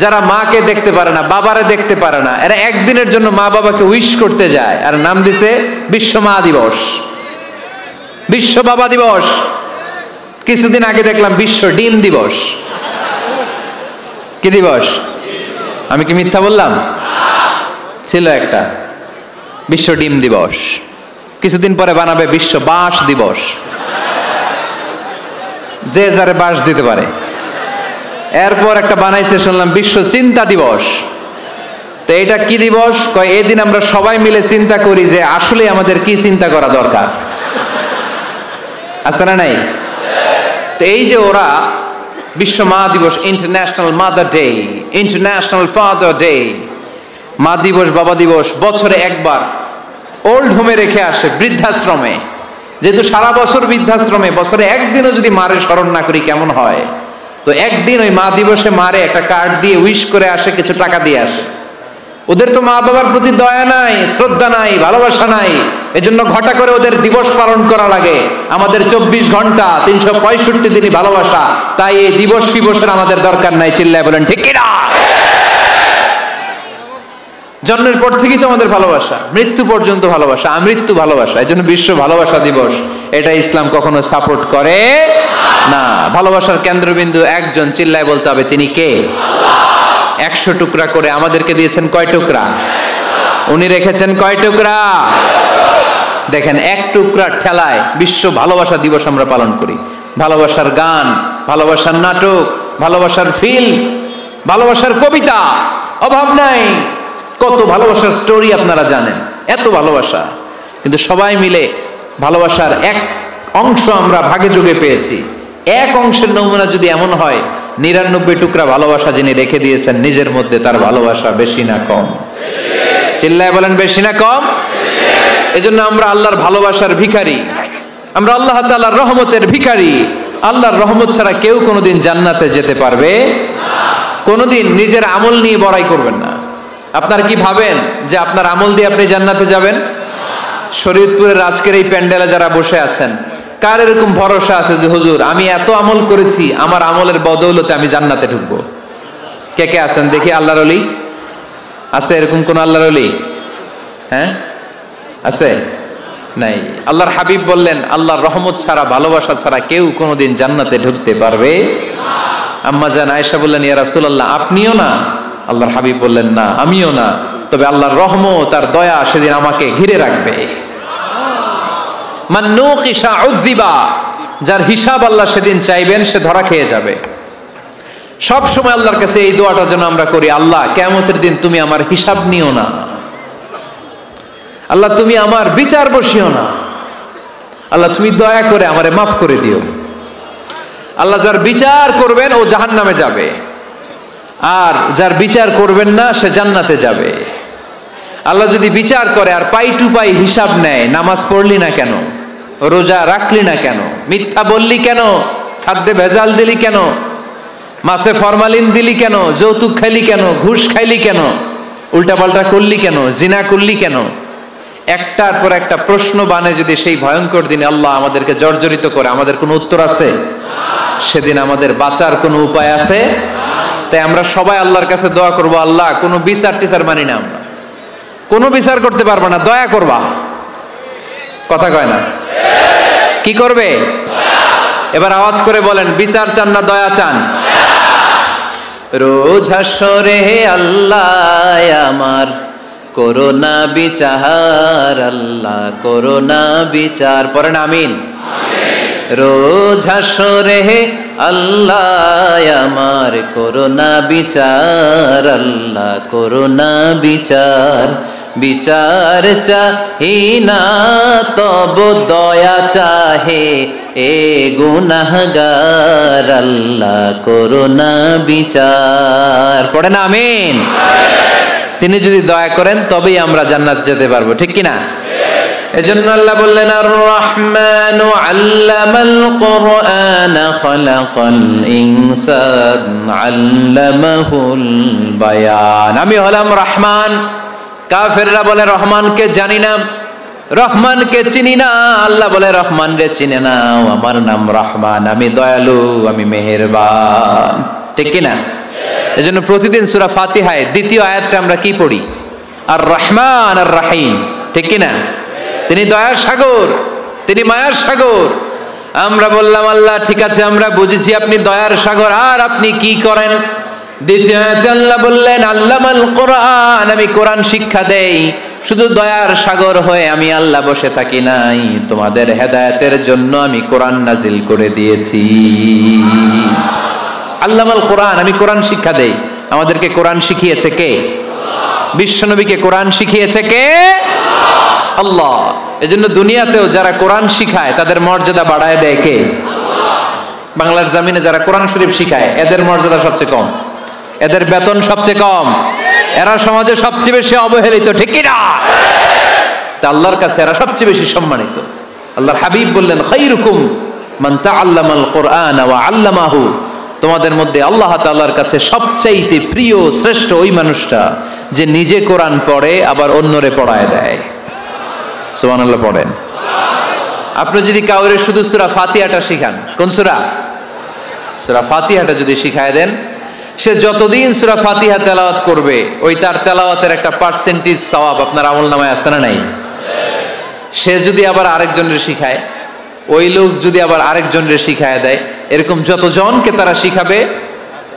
যারা মাকে দেখতে পারে না, বাবারে দেখতে পারে না, এরা একদিনের জন্য মা বাবাকে উইশ করতে যায়, আর নাম দিছে বিশ্ব মা দিবস, বিশ্ব বাবা দিবস। কিছুদিন আগে দেখলাম বিশ্ব ডিম দিবস। কি দিবস? আমি কি মিথ্যা বললাম? ছিল একটা বিশ্ব ডিম দিবস। কিছুদিন পরে বানাবে বিশ্ব বাঁশ দিবস, যে যারে বাঁশ দিতে পারে। এরপর একটা বানাইছে শুনলাম বিশ্ব চিন্তা দিবস। তো এটা কি দিবস? কয় এদিন আমরা সবাই মিলে চিন্তা করি যে আসলে আমাদের কি চিন্তা করা দরকার, আছে না নাই? তো এই যে ওরা বিশ্ব মা দিবস, international mother day, international father day, মা দিবস বাবা দিবস বছরে একবার ওল্ড হোমে রেখে আসে, বৃদ্ধাশ্রমে। যেহেতু সারা বছর বৃদ্ধাশ্রমে, বছরে একদিনও যদি মারে স্মরণ না করি কেমন হয়? তো একদিন ওই মা দিবসে মারে একটা কার্ড দিয়ে উইশ করে আসে, কিছু টাকা দিয়ে আসে। ওদের তো মা বাবার প্রতি দয়া নাই, শ্রদ্ধা নাই, ভালোবাসা নাই, এজন্য ঘটা করে ওদের দিবস পালন করা লাগে। আমাদের 24 ঘন্টা 365 দিনই ভালোবাসা, তাই এই দিবস ফিবসের আমাদের দরকার নাই। চিল্লায় বলেন ঠিক কিনা? জন্মের পর থেকেই তো আমাদের ভালোবাসা, মৃত্যু পর্যন্ত ভালোবাসা, আমৃত্যু ভালোবাসা। এই জন্য বিশ্ব ভালোবাসা দিবস, এটা ইসলাম কখনো সাপোর্ট করে না। ভালোবাসার কেন্দ্রবিন্দু একজন, চিল্লায় বলতে হবে তিনি কে? 100 টুকরা করে আমাদেরকে দিয়েছেন কয় টুকরা? উনি রেখেছেন কয় টুকরা? দেখেন, এক টুকরা ঠেলায় বিশ্ব ভালোবাসা দিবস আমরা পালন করি। ভালোবাসার গান, ভালোবাসার নাটক, ভালোবাসার ফিল্ম, ভালোবাসার কবিতা, অভাব নাই। কত ভালোবাসার স্টোরি আপনারা জানেন, এত ভালোবাসা। কিন্তু সবাই মিলে ভালোবাসার এক অংশ আমরা ভাগে যোগে পেয়েছি। এক অংশের নমুনা যদি এমন হয়, 99 টুকরা ভালোবাসা যিনি রেখে দিয়েছেন নিজের মধ্যে, তার ভালোবাসা বেশি না কম? চিল্লায় বলেন বেশি না কম? এজন্য আমরা আল্লাহর ভালোবাসার ভিখারি, আমরা আল্লাহ তাআলার রহমতের ভিখারি। আল্লাহর রহমত ছাড়া কেউ কোনোদিন জান্নাতে যেতে পারবে কোনোদিন নিজের আমল নিয়ে বড়াই করবেন না। আপনারা কি ভাবেন যে আপনার আমল দিয়ে আপনি জান্নাতে যাবেন? শরীয়তপুরের আজকের এই প্যান্ডেলে যারা বসে আছেন, কার এরকম ভরসা আছে যে হুজুর আমি এত আমল করেছি, আমার আমলের বদৌলতে আমি জান্নাতে ঢুকবো? কে কে আছেন দেখি? আল্লাহর ওলি আছে এরকম কোন আল্লাহর ওলি? হ্যাঁ আছে? নাই। আল্লাহর হাবিব বললেন আল্লাহর রহমত ছাড়া, ভালোবাসা ছাড়া কেউ কোনোদিন জান্নাতে ঢুকতে পারবে। আম্মা জান আয়েশা বললেন ইয়া রাসূলুল্লাহ আপনিও না? আল্লাহর হাবিব বললেন না আমিও না, তবে আল্লাহর রহমত আর দয়া সেদিন আমাকে ঘিরে রাখবে। মান নুকিশা উযিবা, যার হিসাব আল্লাহ সেদিন চাইবেন সে ধরা খেয়ে যাবে। সব সময় আল্লাহর কাছে এই দোয়াটা যেন আমরা করি, আল্লাহ কিয়ামতের দিন তুমি আমার হিসাব নিও না, আল্লাহ তুমি আমার বিচার বসিও না, আল্লাহ তুমি দয়া করে আমারে মাফ করে দিও। আল্লাহ যার বিচার করবেন ও জাহান্নামে যাবে, আর যার বিচার করবেন না সে জান্নাতে যাবে। আল্লাহ যদি বিচার করে আর পাই টু পাই হিসাব নেয়, নামাজ পড়লি না কেন, রোজা রাখলি না কেন, মিথ্যা বললি কেন, খাদ্যে ভেজাল দিলি কেন, মাছে ফরমালিন দিলি কেন, যৌতুক খাইলি কেন, ঘুষ খাইলি কেন, উল্টাপাল্টা করলি কেন, জিনা করলি কেন, একটার পর একটা প্রশ্ন বানে যদি সেই ভয়ঙ্কর দিনে আল্লাহ আমাদেরকে জর্জরিত করে, আমাদের কোনো উত্তর আছে? সেদিন আমাদের বাঁচার কোনো উপায় আছে? তাই আমরা সবাই আল্লাহর কাছে দোয়া করবো, আল্লাহ কোনো বিচার টিচার মানি না, আমরা কোনো বিচার করতে পারবো না, দয়া করবা। কথা কয় না? কি করবে? এবার আওয়াজ করে বলেন, বিচার চান না দয়া চান? রোজ হাসরে আল্লাহ আমার করোনা বিচার, আল্লাহ করোনা বিচার, পড়েন আমিন। রোজ হাসরে আল্লাহ আমার করোনা বিচার, আল্লাহ করোনা বিচার, বিচার চাহি না তব দয়া চাহে এ গুনাহগার, আল্লাহ করোনা বিচার, পড়েন আমিন। তিনি যদি দয়া করেন তবেই আমরা জান্নাত যেতে পারবো, ঠিক কিনা? এজন্য আল্লাহ বললেন আর রহমানু আল্লামাল কুরআন খালাকাল ইনসান আল্লামাহুল বায়ান। আমি হলাম রহমান, কাফেররা বলে রহমানকে জানি না, রহমানকে চিনি না। আল্লাহ বলে রহমান রে চিনে নাও, আমার নাম রহমান, আমি দয়ালু, আমি মেহেরবান। ঠিক কিনা? এজন্য প্রতিদিন সূরা ফাতিহায় দ্বিতীয় আয়াতটা আমরা কি পড়ি? আর রহমান আর রাহিম। ঠিক কিনা? তিনি দয়ার সাগর, তিনি মায়ার সাগর। আমরা বললাম আল্লাহ ঠিক আছে, আমরা বুঝেছি আপনি দয়ার সাগর, আর আপনি কি করেন? দ্বিতীয় আয়াতে আল্লাহ বললেন আল্লামাল কোরআন, আমি কোরআন শিক্ষা দেই। শুধু দয়ার সাগর হয়ে আমি আল্লাহ বসে থাকি নাই, তোমাদের হেদায়েতের জন্য আমি কোরআন নাজিল করে দিয়েছি। আল্লামাল কোরআন, আমি কোরআন শিক্ষা দেই। আমাদেরকে কোরআন শিখিয়েছে কে? বিশ্বনবীকে কোরআন শিখিয়েছে কে? আল্লাহ। এজন্য দুনিয়াতেও যারা কোরআন শিখায় তাদের মর্যাদা বাড়ায় দেয় কে? বাংলার জমিনে যারা কোরআন শরীফ শিখায় এদের মর্যাদা সবচেয়ে কম, এদের বেতন সবচেয়ে কম, এরা সমাজে সবচেয়ে বেশি অবহেলিত। ঠিক কিনা? তা আল্লাহর কাছে এরা সবচেয়ে বেশি সম্মানিত। আল্লাহর হাবিব বললেন খায়রুকুম মান তাআল্লামাল কোরআন ওয়া আল্লামাহু, তোমাদের মধ্যে আল্লাহ তাআলার কাছে সবচাইতে প্রিয় শ্রেষ্ঠ ওই মানুষটা যে নিজে কোরআন পড়ে আবার অন্যরে পড়ায় দেয়। সুবহানাল্লাহ পড়েন। আপনি যদি কাউরে শুধু সূরা ফাতিহাটা শিখান, কোন সূরা? সূরা ফাতিহাটা যদি শিখায় দেন, সে যতদিন সূরা ফাতিহা তেলাওয়াত করবে ওই তার তেলাওয়াতের একটা পার্সেন্টেজ সওয়াব আপনার আমলনামায় আছে না নাই? সে যদি আবার আরেকজনের শিখায়, ওই লোক যদি আবার আরেকজনের শিখায় দেয়, এরকম যতজনকে তারা শিখাবে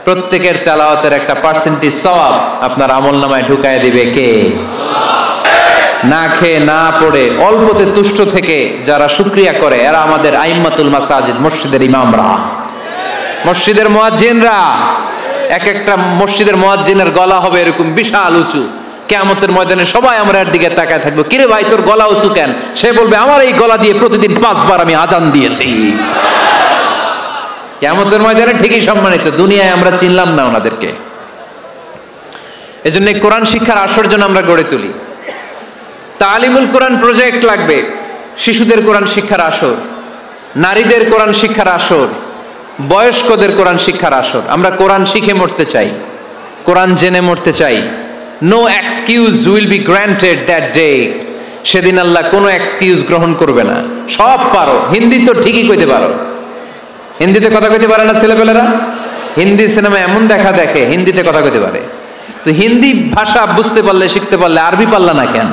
প্রত্যেকের তেলাওয়াতের একটা পার্সেন্টেজ সওয়াব আপনার আমলনামায় ঢুকায় দিবে কে? না খেয়ে না পড়ে অল্পতে তুষ্ট থেকে যারা শুকরিয়া করে এরা আমাদের আইম্মাতুল মাসাজিদ, মসজিদের ইমামরা, মসজিদের মুয়াজ্জিনরা। এক একটা মসজিদের মুয়াজ্জিনের গলা হবে এরকম বিশাল উঁচু। কিয়ামতের ময়দানে সবাই আমরা এর দিকে তাকায় থাকবো, কিরে ভাই তোর গলা উঁচু কেন? সে বলবে আমার এই গলা দিয়ে প্রতিদিন 5 বার আমি আজান দিয়েছি। কিয়ামতের ময়দানে ঠিকই সম্মানিত, দুনিয়ায় আমরা চিনলাম না ওনাদেরকে। এজন্য কোরআন শিক্ষার আসর যেন আমরা গড়ে তুলি। তালিমুল কোরআন প্রজেক্ট লাগবে, শিশুদের কোরআন শিক্ষার আসর, নারীদের কোরআন শিক্ষার আসর, বয়স্কদের কোরআন শিক্ষার আসর। আমরা কোরআন শিখে মরতে চাই, কোরআন জেনে মরতে চাই। No excuse will be granted that day. সেদিন আল্লাহ কোনো এক্সকিউজ গ্রহণ করবে না। সব পারো, হিন্দি তো ঠিকই কইতে পারো, হিন্দিতে কথা কইতে পারে না ছেলেপেলেরা? হিন্দি সিনেমা এমন দেখা দেখে হিন্দিতে কথা কইতে পারে। তো হিন্দি ভাষা বুঝতে পারলে, শিখতে পারলে আরবি পারলা না কেন?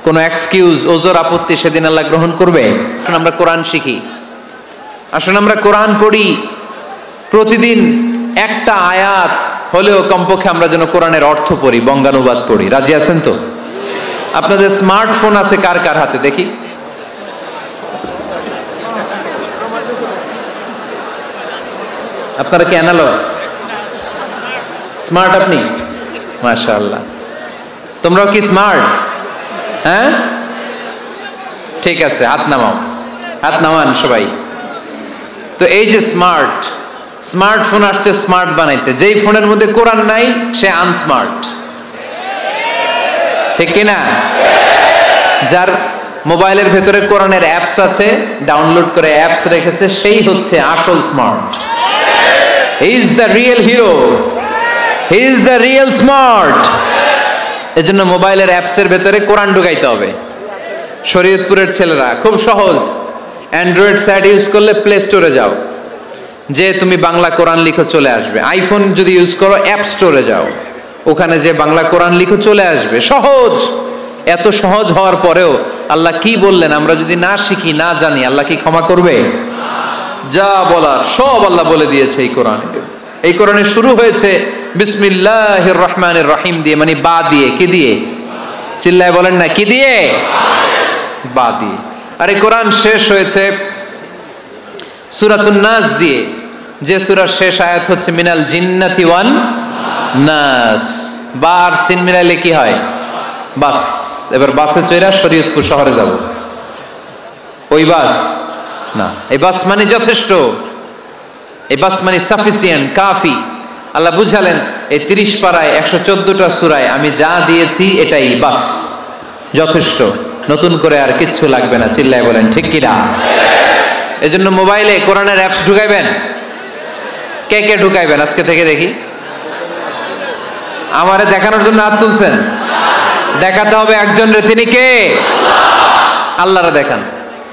কোনো এক্সকিউজ, ওজর, আপত্তি সেদিন আল্লাহ গ্রহণ করবে? আসুন আমরা কোরআন শিখি, আসুন আমরা কোরআন পড়ি। প্রতিদিন একটা আয়াত হলেও কমপক্ষে আমরা যেন কোরআনের অর্থ পড়ি, বঙ্গানুবাদ পড়ি। রাজি আছেন তো? আপনাদের স্মার্টফোন আছে কার কার হাতে দেখি? আপনারা কি অ্যানালগ? স্মার্ট আপনি? মাশাআল্লাহ। তোমরাও কি স্মার্ট? হ্যাঁ, ঠিক আছে, হাত নামাও, হাত নামান সবাই। তো এই যে স্মার্টফোন আসছে স্মার্ট বানাইতে, যেই ফোনের মধ্যে কোরআন নাই সে আনস্মার্ট। ঠিক কিনা? যার মোবাইলের ভেতরে কোরআনের অ্যাপস আছে, ডাউনলোড করে অ্যাপস রেখেছে, সেই হচ্ছে আসল smart. He is the real hero, he is the real smart. এজন্য মোবাইলের অ্যাপসের ভেতরে কোরআন ঢুকাইতে হবে। শরীয়তপুরের ছেলেরা খুব সহজ, অ্যান্ড্রয়েড সেট ইউজ করলে প্লে স্টোরে যাও, যে তুমি বাংলা কোরআন লিখো চলে আসবে। আইফোন যদি ইউজ করো অ্যাপ স্টোরে যাও, ওখানে যে বাংলা কোরআন লিখো চলে আসবে। সহজ। এত সহজ হওয়ার পরেও আল্লাহ কি বললেন আমরা যদি না শিখি, না জানি, আল্লাহ কি ক্ষমা করবে? যা বলার সব আল্লাহ বলে দিয়েছে এই কোরআনে। এই কোরআনে শুরু হয়েছে বিসমিল্লাহির রহমানির রহিম দিয়ে, মানে বা দিয়ে। কি দিয়ে? চিল্লায় বলেন না, কি দিয়ে? বা দিয়ে। আর এই কোরআন শেষ হয়েছে সূরাতুন নাস দিয়ে, যে সূরার শেষ আয়াত হচ্ছে মিনাল জিন্নাতি ওয়ান নাস। বার সিন মিলাইলে কি হয়? বাস। এবার বাসে চড়া শরীয়তপুর শহরে যাব। ওই বাস না, এই বাস মানে যথেষ্ট, এই বাস মানে সাফিসিয়েন্ট, কাফি। আল্লাহ বুঝালেন এই 30 পারায় 114টা সূরায় আমি যা দিয়েছি এটাই বাস, যথেষ্ট, নতুন করে আর কিচ্ছু লাগবে না। চিল্লায় বলেন ঠিক কিনা? এজন্য মোবাইলে কোরআনের অ্যাপস ঢুকাইবেন। কে কে ঢুকাইবেন আজকে থেকে দেখি? আমারে দেখানোর জন্য হাত তুলছেন? দেখাতে হবে একজন রে, তিনি কে? আল্লাহরে দেখান,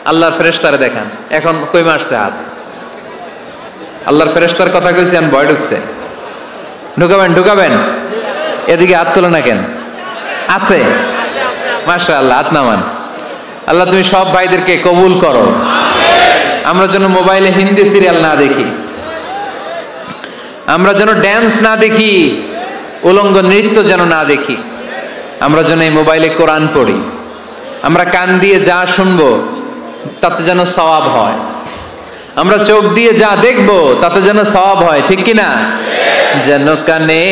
আল্লাহর ফেরেশতারে দেখান। এখন কই মারছে হাত? আল্লাহর ফেরেশতার কথা কইছি, আমি ভয় ঢুকছে। ঢুকাবেন। এদিকে হাত তোলে না কেন? আছে, মাশাআল্লাহ, হাত নামান। আল্লাহ তুমি সব ভাইদেরকে কবুল করো। আমরা যেন মোবাইলে হিন্দি সিরিয়াল না দেখি, আমরা যেন ড্যান্স না দেখি, উলঙ্গ নৃত্য যেন না দেখি, আমরা যেন এই মোবাইলে কোরআন পড়ি, আমরা কান দিয়ে যা শুনবো তাতে যেন সওয়াব হয়, আমরা চোখ দিয়ে যা দেখবো তাতে যেন সওয়াব হয়, ঠিক কিনা? যেন কানে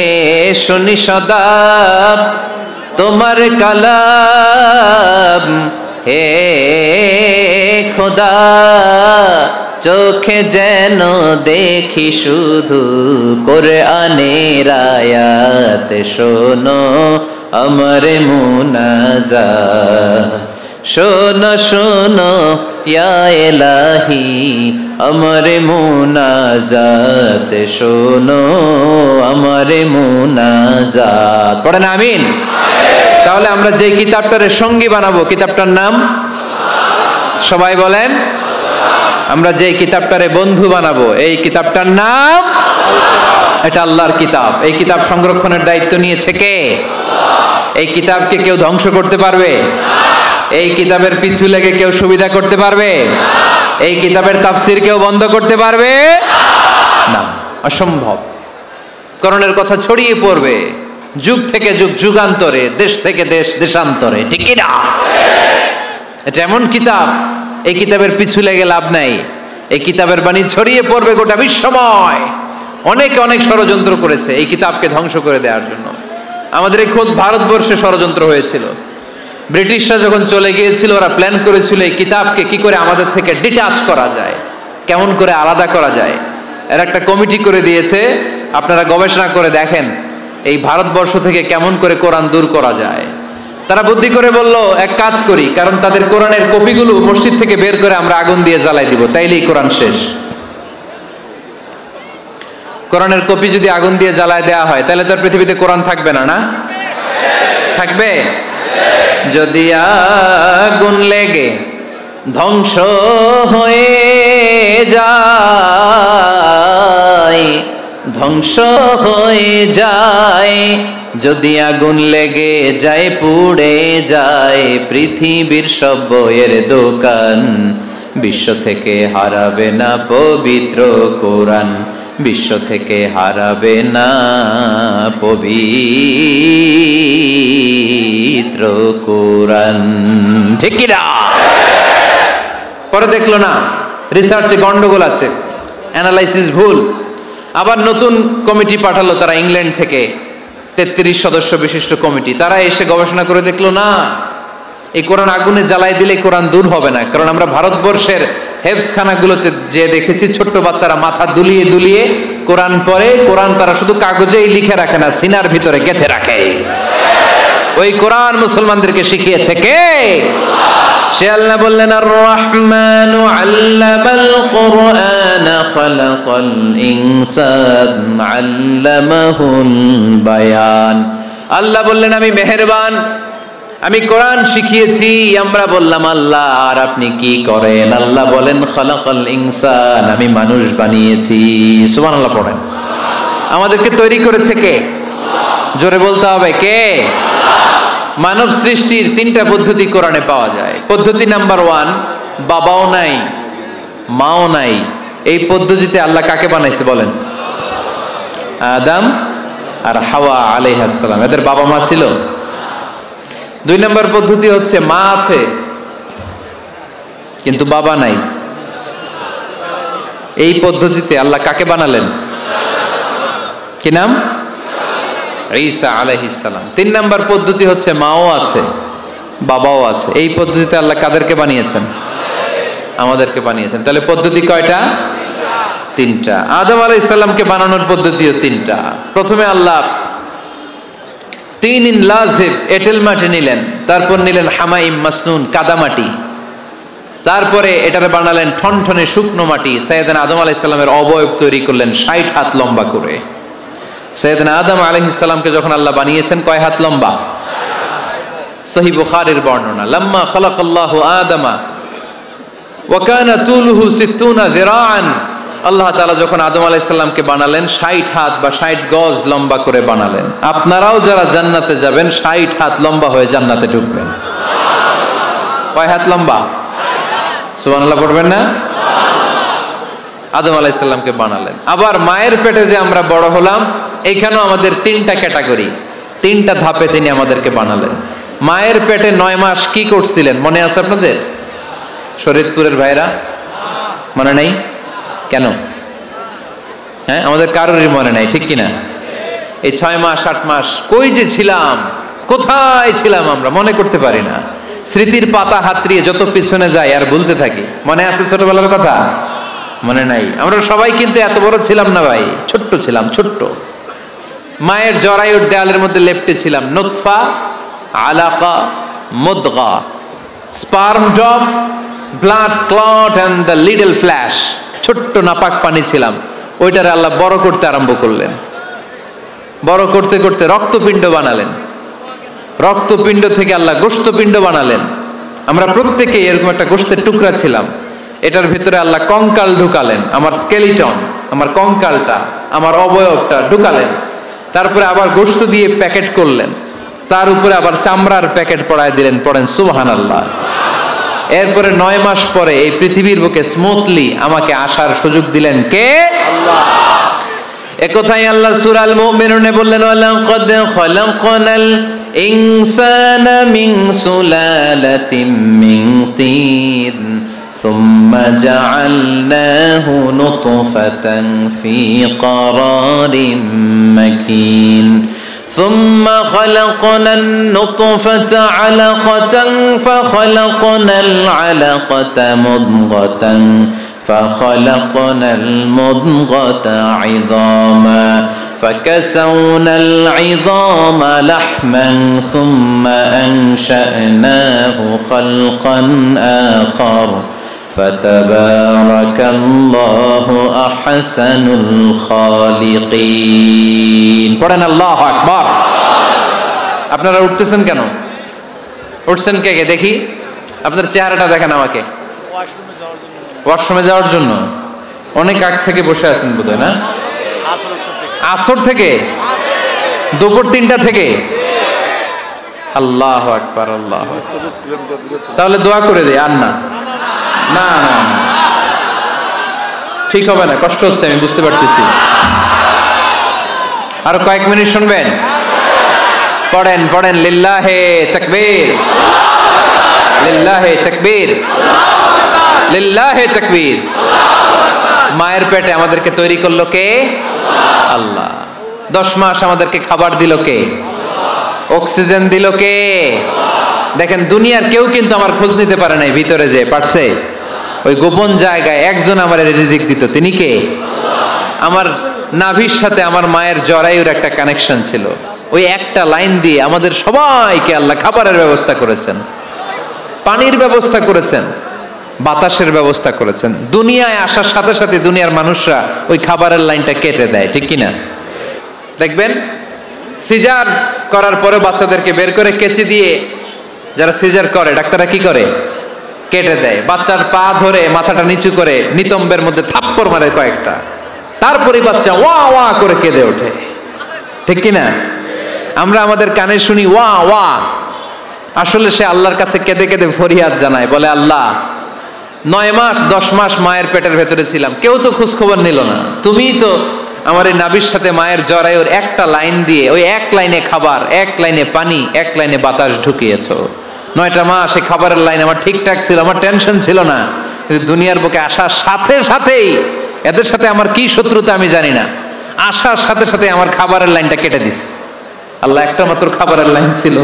শুনি সদা তোমার কালাম, হে খোদা চোখে যেন দেখি শুধু কোরআনের আয়াত, শোনো আমার মুনাজাত, শোনো শোনো ইয়া ইলাহি আমার মুনাজাত, শোনো আমার মুনাজাত। পড়েন আমিন। তাহলে আমরা যে কিতাবটারে সঙ্গী বানাবো, কিতাবটার নাম সবাই বলেন। আমরা যে কিতাবটারে বন্ধু বানাবো, এই কিতাবটার নাম, এটা আল্লাহর কিতাব। এই কিতাব সংরক্ষণের দায়িত্ব নিয়েছে কে? এই কিতাবকে কেউ ধ্বংস করতে পারবে? এই কিতাবের পিছু লেগে কেউ সুবিধা করতে পারবে? এই কিতাবের তাফসীর কেউ বন্ধ করতে পারবে না, অসম্ভব। কোরআনের কথা ছড়িয়ে পড়বে যুগ থেকে যুগ, যুগান্তরে, দেশ থেকে দেশ, দেশান্তরে, ঠিক কি না? এটা এমন কিতাব, এই কিতাবের পিছু লেগে লাভ নাই। এই কিতাবের বাণী ছড়িয়ে পড়বে গোটা বিশ্বময়। অনেকে অনেক ষড়যন্ত্র করেছে এই কিতাবকে ধ্বংস করে দেওয়ার জন্য। আমাদের এই খোদ ভারতবর্ষে ষড়যন্ত্র হয়েছিল। ব্রিটিশরা যখন চলে গিয়েছিল, ওরা প্ল্যান করেছিল এই কিতাবকে কি করে আমাদের থেকে ডিটাচ করা যায়, কেমন করে আলাদা করা যায়। এর একটা কমিটি করে দিয়েছে, আপনারা গবেষণা করে দেখেন এই ভারতবর্ষ থেকে কেমন করে কোরআন দূর করা যায়। তারা বুদ্ধি করে বলল, এক কাজ করি, কারণ তাদের কোরআনের কপিগুলো মসজিদ থেকে বের করে আমরা আগুন দিয়ে জ্বালাই দিব, তাইলেই কোরআন শেষ। কোরআনের কপি যদি আগুন দিয়ে জ্বালায় দেওয়া হয়, তাহলে তার পৃথিবীতে কোরআন থাকবে না? না থাকবে? যদি আগুন লেগে ধ্বংস হয়ে যায়, ধ্বংস হয়ে যায়, যদি আগুন লেগে যায়, পুড়ে যায় পৃথিবীর সব বইয়ের দোকান, বিশ্ব থেকে হারাবে না পবিত্র কোরআন, বিশ্ব থেকে হারাবে না পবিত্র কোরআন, ঠিক কি না? পরে দেখলো না রিসার্চে গন্ডগোল আছে, অ্যানালাইসিস ভুল। আবার নতুন কমিটি পাঠালো তারা ইংল্যান্ড থেকে, 33 সদস্য বিশিষ্ট কমিটি। তারা এসে গবেষণা করে দেখলো না, এই কোরআন আগুনে জ্বালাই দিলে কোরআন দূর হবে না। কারণ আমরা ভারতবর্ষের হেফজখানাগুলোতে যে দেখেছি, ছোট্ট বাচ্চারা মাথা দুলিয়ে দুলিয়ে কোরআন পড়ে। কোরআন তারা শুধু কাগজেই লিখে রাখে না, সিনার ভিতরে গেঁথে রাখে। ওই কোরআন মুসলমানদেরকে শিখিয়েছে কে? সে আল্লাহ বললেন, আর রহমানু আল্লামাল কুরআন খালাকাল ইনসান আল্লামাহুল বায়ান। আল্লাহ বললেন, আমি মেহেরবান, আমি কোরআন শিখিয়েছি। আমরা বললাম, আল্লাহ আর আপনি কি করেন? আল্লাহ বলেন, খালাকাল ইনসান, আমি মানুষ বানিয়েছি। সুবহানাল্লাহ পড়েন। আমাদেরকে তৈরি করেছে কে? জোরে বলতে হবে, কে? মানব সৃষ্টির 3টা পদ্ধতি কোরআনে পাওয়া যায়। পদ্ধতি নাম্বার 1, বাবাও নাই মাও নাই। এই পদ্ধতিতে আল্লাহ কাকে বানাইছে বলেন? আদম আর হাওয়া আলাইহিস সালাম, এদের বাবা মা ছিল। 2 নম্বর পদ্ধতি হচ্ছে মা আছে কিন্তু বাবা নাই। এই পদ্ধতিতে আল্লাহ কাকে বানালেন? কি নাম? ঈসা আলাইহিস সালাম। 3 নম্বর পদ্ধতি হচ্ছে মাও আছে বাবাও আছে। এই পদ্ধতিতে আল্লাহ কাদেরকে বানিয়েছেন? আমাদেরকে বানিয়েছেন। তাহলে পদ্ধতি কয়টা? 3টা। আদম আলাইহিস সালামকে বানানোর পদ্ধতিও 3টা। প্রথমে আল্লাহ 3 লাজিব এঁটেল মাটি নিলেন, তারপর নিলেন হামাইম মাসনুন কাদামাটি, তারপরে এটারে বানালেন ঠনঠনে শুকনো মাটি। সাইয়েদনা আদম আলাইহিস সালামের অবয়ব তৈরি করলেন 60 হাত লম্বা করে। সাইয়েদনা আদম আলাইহিস সালামকে যখন আল্লাহ বানিয়েছেন কয় হাত লম্বা? সহিহ বুখারীর বর্ণনা, লাম্মা খালাকাল্লাহু আদামা ওয়া কানা তুলুহু 60 যিরাআন, আল্লাহ তাআলা যখন আদম আলাইহিস সালামকে বানালেন 60 হাত বা 60 গজ লম্বা করে বানালেন। আপনারাও যারা জান্নাতে যাবেন 60 হাত লম্বা হয়ে জান্নাতে ঢুকবেন। কয় হাত লম্বা? সুবহানাল্লাহ পড়বেন না? আদম আলাইহিস সালামকে বানালেন। আবার মায়ের পেটে যে আমরা বড় হলাম, এখানেও আমাদের 3টা ক্যাটাগরি, 3টা ধাপে তিনি আমাদেরকে বানালেন। মায়ের পেটে 9 মাস কি করছিলেন মনে আছে আপনাদের? শরীয়তপুরের ভাইরা মনে নাই? কেন? হ্যাঁ, আমাদের কারোরই মনে নাই, ঠিক কিনা? এই 6 মাস 8 মাস কই যে ছিলাম, কোথায় ছিলাম আমরা মনে করতে পারি না। স্মৃতির পাতা হাতড়িয়ে যত পিছনে যাই আর ভুলতে থাকি। মনে আছে ছোটবেলার কথা? মনে নাই। আমরা সবাই কিন্তু এত বড় ছিলাম না ভাই, ছোট্ট ছিলাম, ছোট্ট। মায়ের জরায়ুর দেয়ালের মধ্যে লেপ্টে ছিলাম। নুতফা, আলাকা, মুদগা, sperm drop, blood clot and the little flesh. ছোট্ট নাপাক পানি ছিলাম। ওইটারে আল্লাহ বড় করতে আরম্ভ করলেন। বড় করতে করতে রক্তপিণ্ড বানালেন। রক্তপিণ্ড থেকে আল্লাহ গোশতপিণ্ড বানালেন। আমরা প্রত্যেকেই এরকম একটা গোশতের টুকরা ছিলাম। এটার ভিতরে আল্লাহ কঙ্কাল ঢুকালেন, আমার স্কেলিটন, আমার কঙ্কালটা, আমার অবয়বটা ঢুকালেন। তারপরে আবার গোশত দিয়ে প্যাকেট করলেন, তার উপরে আবার চামড়ার প্যাকেট পড়ায় দিলেন। পড়েন সুবহানাল্লাহ। এরপরে 9 মাস পরে এই পৃথিবীর বুকে স্মুথলি আমাকে আসার সুযোগ দিলেন কে? আল্লাহ। একথাই আল্লাহ সূরা আল মুমিনুনে বললেন, ওয়ালাকাদ খালাকনাল ইনসানা মিন সুলালাতিন মিন তিন সুম্মা জাআলনাহু নুতফাতান ফি ক্বারারিন মাকিন ثم خلقنا النطفة علقة فخلقنا العلقة مضغة فخلقنا المضغة عظاما فكسونا العظام لحما ثم أنشأناه خلقا آخر فتبارك الله أحسن الخالقين। পড়েন আল্লাহু আকবার। আপনারা উঠতেছেন কেন? উঠছেন কে কে দেখি? আপনার চেহারাটা দেখেন আমাকে। ওয়াশরুমে যাওয়ার জন্য? অনেক আগ থেকে বসে আছেন বোধহয়, না? আসর থেকে? দুপুর 3টা থেকে? আল্লাহু আকবার, আল্লাহু আকবার। তাহলে দোয়া করে দেই। আর না না না, ঠিক হবে না, কষ্ট হচ্ছে, আমি বুঝতে পারতেছি। আর কয়েক মিনিট শুনবেন? পড়েন পড়েন, লিল্লাহে তাকবীর, লিল্লাহে তাকবীর, লিল্লাহে তাকবীর। মায়ের পেটে আমাদেরকে তৈরি করলো কে? আল্লাহ। 10 মাস আমাদেরকে খাবার দিল কে? অক্সিজেন দিল কে? দেখেন, দুনিয়ার কেউ কিন্তু আমার খোঁজ নিতে পারে নাই ভিতরে যে পারছে। ওই গোপন জায়গায় একজন আমার রিজিক দিত, তিনি কে? আমার নাভির সাথে আমার মায়ের জরায়ুর একটা কানেকশন ছিল। ওই একটা লাইন দিয়ে আমাদের সবাইকে আল্লাহ খাবারের ব্যবস্থা করেছেন, পানির ব্যবস্থা করেছেন, বাতাসের ব্যবস্থা করেছেন। দুনিয়ায় আসার সাথে সাথে দুনিয়ার মানুষরা ওই খাবারের লাইনটা কেটে দেয়, ঠিক কিনা? দেখবেন সিজার করার পরে বাচ্চাদেরকে বের করে কেচি দিয়ে, যারা সিজার করে ডাক্তাররা কি করে? কেটে দেয়। বাচ্চার পা ধরে মাথাটা নিচু করে নিতম্বের মধ্যে থাপ্পড় মারে কয়েকটা, তারপরে বাচ্চা ওয়া ওয়া করে কেঁদে ওঠে, ঠিক কিনা? আমরা আমাদের কানে শুনি ওয়া ওয়া, আসলে সে আল্লাহর কাছে কেঁদে কেঁদে ফরিয়াদ জানায়, বলে আল্লাহ 9 মাস 10 মাস মায়ের পেটের ভেতরে ছিলাম, কেউ তো খোঁজ খবর নিল না, তুমিই তো আমার এই নাভির সাথে মায়ের জরায়ুর একটা লাইন দিয়ে ওই এক লাইনে খাবার, এক লাইনে পানি, এক লাইনে বাতাস ঢুকিয়েছো। 9টা মাস এই খাবারের লাইন আমার ঠিকঠাক ছিল, আমার টেনশন ছিল না। কিন্তু দুনিয়ার বুকে আসার সাথে সাথেই, এদের সাথে আমার কি শত্রুতা আমি জানি না, আসার সাথে সাথে আমার খাবারের লাইনটা কেটে দিস। আল্লাহ একটা মাত্র খাবারের লাইন ছিল,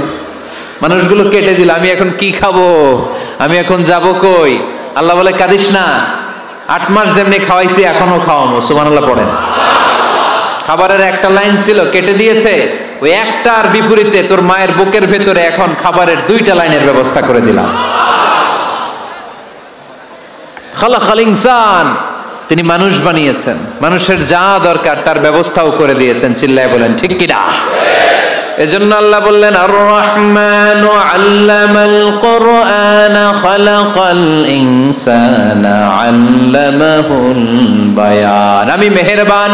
মানুষগুলো কেটে দিল। আমি এখন কি খাবো? আমি এখন যাব কই? আল্লাহ বলে কাঁদিস না, 8 মাস যেমনি খাওয়াইছি এখনো খাওয়াবো। সুবহানাল্লাহ পড়েন। খাবারের একটা লাইন ছিল, কেটে দিয়েছে। ওই একটার বিপরীতে তোর মায়ের বুকের ভেতরে এখন খাবারের 2টা লাইনের ব্যবস্থা করে দিলাম। খালাকাল ইনসান, তিনি মানুষ বানিয়েছেন, মানুষের যা দরকার তার ব্যবস্থাও করে দিয়েছেন। চিল্লায় বলেন ঠিক কিনা? এজন্য আল্লাহ বললেন আর রহমানু আল্লামাল কুরআন খালাকাল ইনসানা আল্লামাহুল বায়ান। আমি মেহেরবান,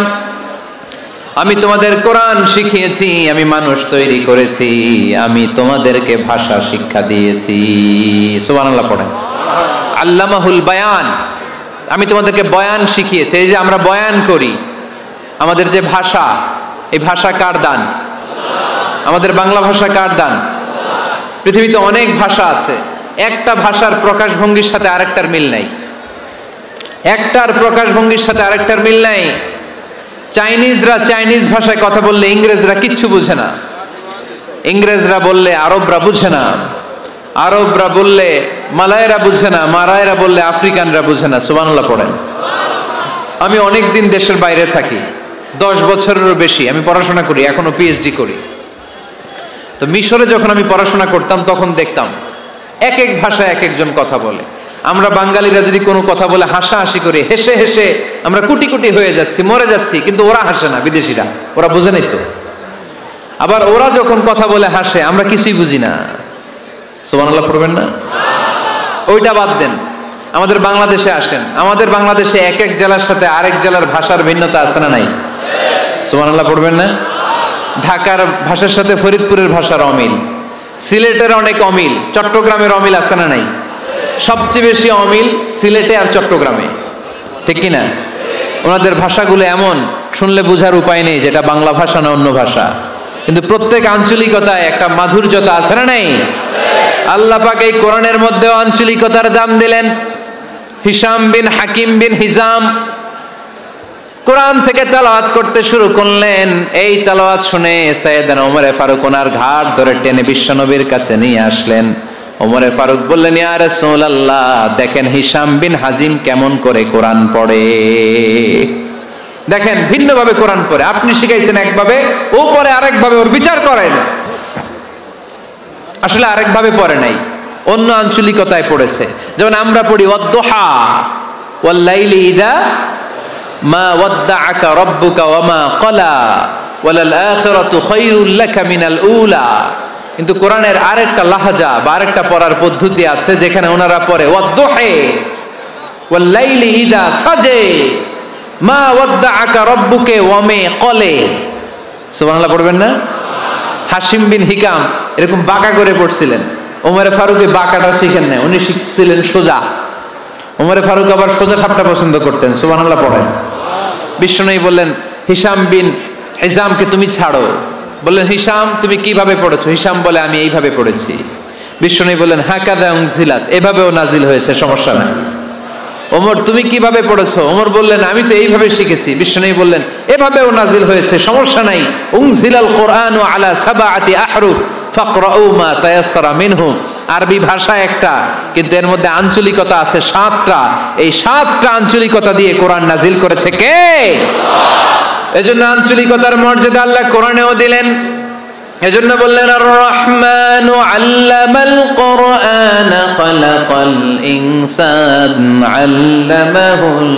আমি তোমাদের কোরআন শিখিয়েছি, আমি মানুষ তৈরি করেছি, আমি তোমাদেরকে ভাষা শিক্ষা দিয়েছি। সুবহানাল্লাহ পড়েন। আল্লামাহুল বায়ান, আমি তোমাদেরকে বয়ান শিখিয়েছি। এই যে আমরা বয়ান করি, আমাদের যে ভাষা, এই ভাষা কার দান? আমাদের বাংলা ভাষা কার দান? পৃথিবীতে অনেক ভাষা আছে, একটা ভাষার প্রকাশভঙ্গির সাথে আরেকটার মিল নাই। একটার প্রকাশভঙ্গির সাথে আরেকটার মিল নাই। চাইনিজরা চাইনিজ ভাষায় কথা বললে ইংরেজরা কিচ্ছু বুঝে না, ইংরেজরা বললে আরবরা বুঝে না, আরবরা বললে মালায়রা বুঝে না, মালায়রা বললে আফ্রিকানরা বুঝে না। সুবহানাল্লাহ পড়েন। আমি অনেক দিন দেশের বাইরে থাকি, 10 বছরেরও বেশি আমি পড়াশোনা করি, এখনো পিএইচডি করি। তো মিশরে যখন আমি পড়াশোনা করতাম তখন দেখতাম এক এক ভাষায় এক একজন কথা বলে। আমরা বাঙালিরা যদি কোনো কথা বলে হাসাহাসি করি, হেসে হেসে আমরা কুটি কুটি হয়ে যাচ্ছি, মরে যাচ্ছি, কিন্তু ওরা হাসে না, বিদেশিরা, ওরা বুঝে নাই তো। আবার ওরা যখন কথা বলে হাসে, আমরা কিছুই বুঝি না। সুবহানাল্লাহ পড়বেন না? ওইটা বাদ দেন, আমাদের বাংলাদেশে আসেন, আমাদের বাংলাদেশে এক এক জেলার সাথে আরেক জেলার ভাষার ভিন্নতা আছে না নাই? সুবহানাল্লাহ পড়বেন না? ঢাকার ভাষার সাথে ফরিদপুরের ভাষার অমিল, সিলেটের অনেক অমিল, চট্টগ্রামের অমিল আছে না নাই? সবচেয়ে বেশি অমিল সিলেটে আর চট্টগ্রামে, ঠিক কি না? ওনাদের ভাষাগুলো এমন, শুনলে বোঝার উপায় নেই যেটা বাংলা ভাষা না অন্য ভাষা, কিন্তু প্রত্যেক আঞ্চলিকতায় একটা মাধুর্যতা আছে না নাই? আল্লাহ পাক এই কোরআনের মধ্যে আঞ্চলিকতার দাম দিলেন। হিশাম বিন হাকিম বিন হিজাম কোরআন থেকে তেলাওয়াত করতে শুরু করলেন। এই তেলাওয়াত শুনে সাইয়েদনা ওমর ফারুক ওনার ঘাড় ধরে টেনে বিশ্বনবীর কাছে নিয়ে আসলেন। ওমর ফারুক বললেন, ইয়া রাসূলুল্লাহ, দেখেন হিশাম বিন হাজিম কেমন করে কোরআন পড়ে, দেখেন ভিন্নভাবে কোরআন পড়ে। আপনি শিখাইছেন একভাবে, ও পড়ে আরেকভাবে, ওর বিচার করেন। আসলে আরেকভাবে পড়ে নাই, অন্য আঞ্চলিকতায় পড়েছে। যেমন আমরা পড়ি ওয়াদ-দুহা ওয়াল লাইলি ইযা মা ওয়াদ্দাআকা রাব্বুকা ওয়া মা ক্বালা ওয়ালাল আখিরাতু খায়রুল লাকা মিনাল উলা। কিন্তু কোরআনের আরেকটা লাহাজা বা আরেকটা পড়ার পদ্ধতি আছে, যেখানে ওনারা পড়ে ওয়াদ-দুহা ওয়াল লাইলি ইযা সাজা মা ওয়াদ্দাআকা রাব্বুকা ওয়া মা ক্বালা। সুবহানাল্লাহ পড়বেন না? হাশিম বিন হিকাম এরকম বাঁকা করে পড়ছিলেন। ওমর ফারুক বাঁকাটা শিখেন না, উনি শিখছিলেন সোজা। ওমর ফারুক আবার সোজা সাপটা পছন্দ করতেন। সুবহানাল্লাহ পড়েন। বিশ্বনবী বললেন, হিশাম বিন হিজামকে তুমি ছাড়ো। বললেন, হিশাম তুমি কিভাবে পড়েছো? হিশাম বলে, আমি এইভাবে পড়েছি। বিশ্বনবী বললেন, হাকাযা উনজিলাত, এভাবেও নাজিল হয়েছে, সমস্যা নাই। ওমর তুমি কিভাবে পড়েছো? ওমর বললেন, আমি তো এইভাবে শিখেছি। বিশ্বনবী বললেন, এভাবেও নাজিল হয়েছে, সমস্যা নাই। উনজিলাল কুরআনু আলা সাবআতি আহরুফ ফাকরাউ মা তায়াসসারা মিনহু। আরবি ভাষা একটা, কিন্তু এর মধ্যে আঞ্চলিকতা আছে 7টা। এই 7টা আঞ্চলিকতা দিয়ে কোরআন নাজিল করেছে কে? আল্লাহ। এজন্য আঞ্চলিকতার মর্যাদা আল্লাহ কোরআনেও দিলেন। এজন্য বললেন, আর রহমানু আল্লামাল কুরআন খালাকাল ইনসান আল্লামাহুল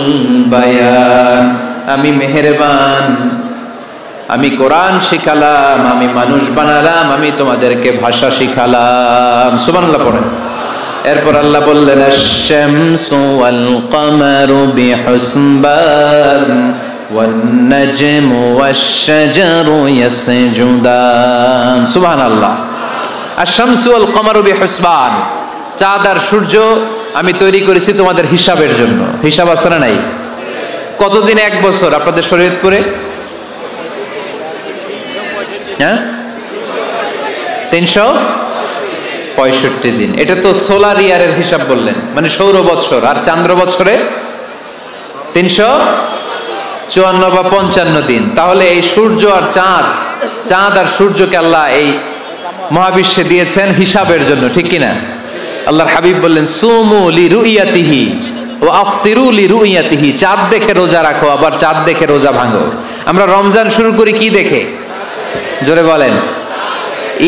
বায়ান। আমি মেহেরবান, আমি কোরআন শিখালাম, আমি মানুষ বানালাম, আমি তোমাদেরকে ভাষা শিখালাম। সুবহানাল্লাহ পড়েন। এরপর আল্লাহ বললেন, আশ-শামসু ওয়াল কামারু বিহুসবান ওয়ান নাজমু ওয়াশ-শাজারু ইয়াসজুদান। সুবহানাল্লাহ। আশ-শামসু ওয়াল কামারু বিহুসবান, চাঁদ আর সূর্য আমি তৈরি করেছি তোমাদের হিসাবের জন্য। হিসাব আছে না নাই? কতদিন এক বছর আপনাদের শরীয়তপুরে? হ্যাঁ, 365 দিন। এটা তো সোলার ইয়ারের হিসাব বললেন, মানে সৌর বৎসর। আর চান্দ্র বৎসরে 354 বা 55 দিন। তাহলে এই সূর্য আর চাঁদ, চাঁদ আর সূর্যকে আল্লাহ এই মহাবিশ্বে দিয়েছেন হিসাবের জন্য, ঠিক কিনা? আল্লাহর হাবিব বললেন, সুমু লিরুইয়াতিহি ওয়া আফতিরু লিরুইয়াতিহি। চাঁদ দেখে রোজা রাখো, আবার চাঁদ দেখে রোজা ভাঙো। আমরা রমজান শুরু করি কি দেখে? জোরে বলেন।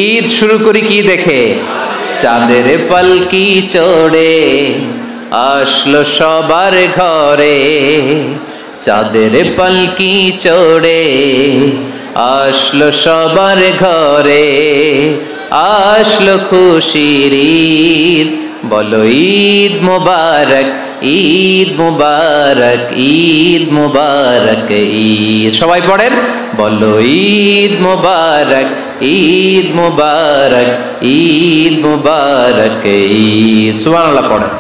ঈদ শুরু করি কি দেখে? চাঁদের পালকি চড়ে আসলো সবার ঘরে, চাঁদের পালকি চড়ে আসলো সবার ঘরে, আসলো খুশির ঈদ, বলো ঈদ মুবারক, ঈদ মুবারক, ঈদ মুবারক ঈদ। সবাই পড়েন, বলো ঈদ মুবারক, ঈদ মুবারক, ঈদ মুবারক ঈদ। সুবহানাল্লাহ পড়েন।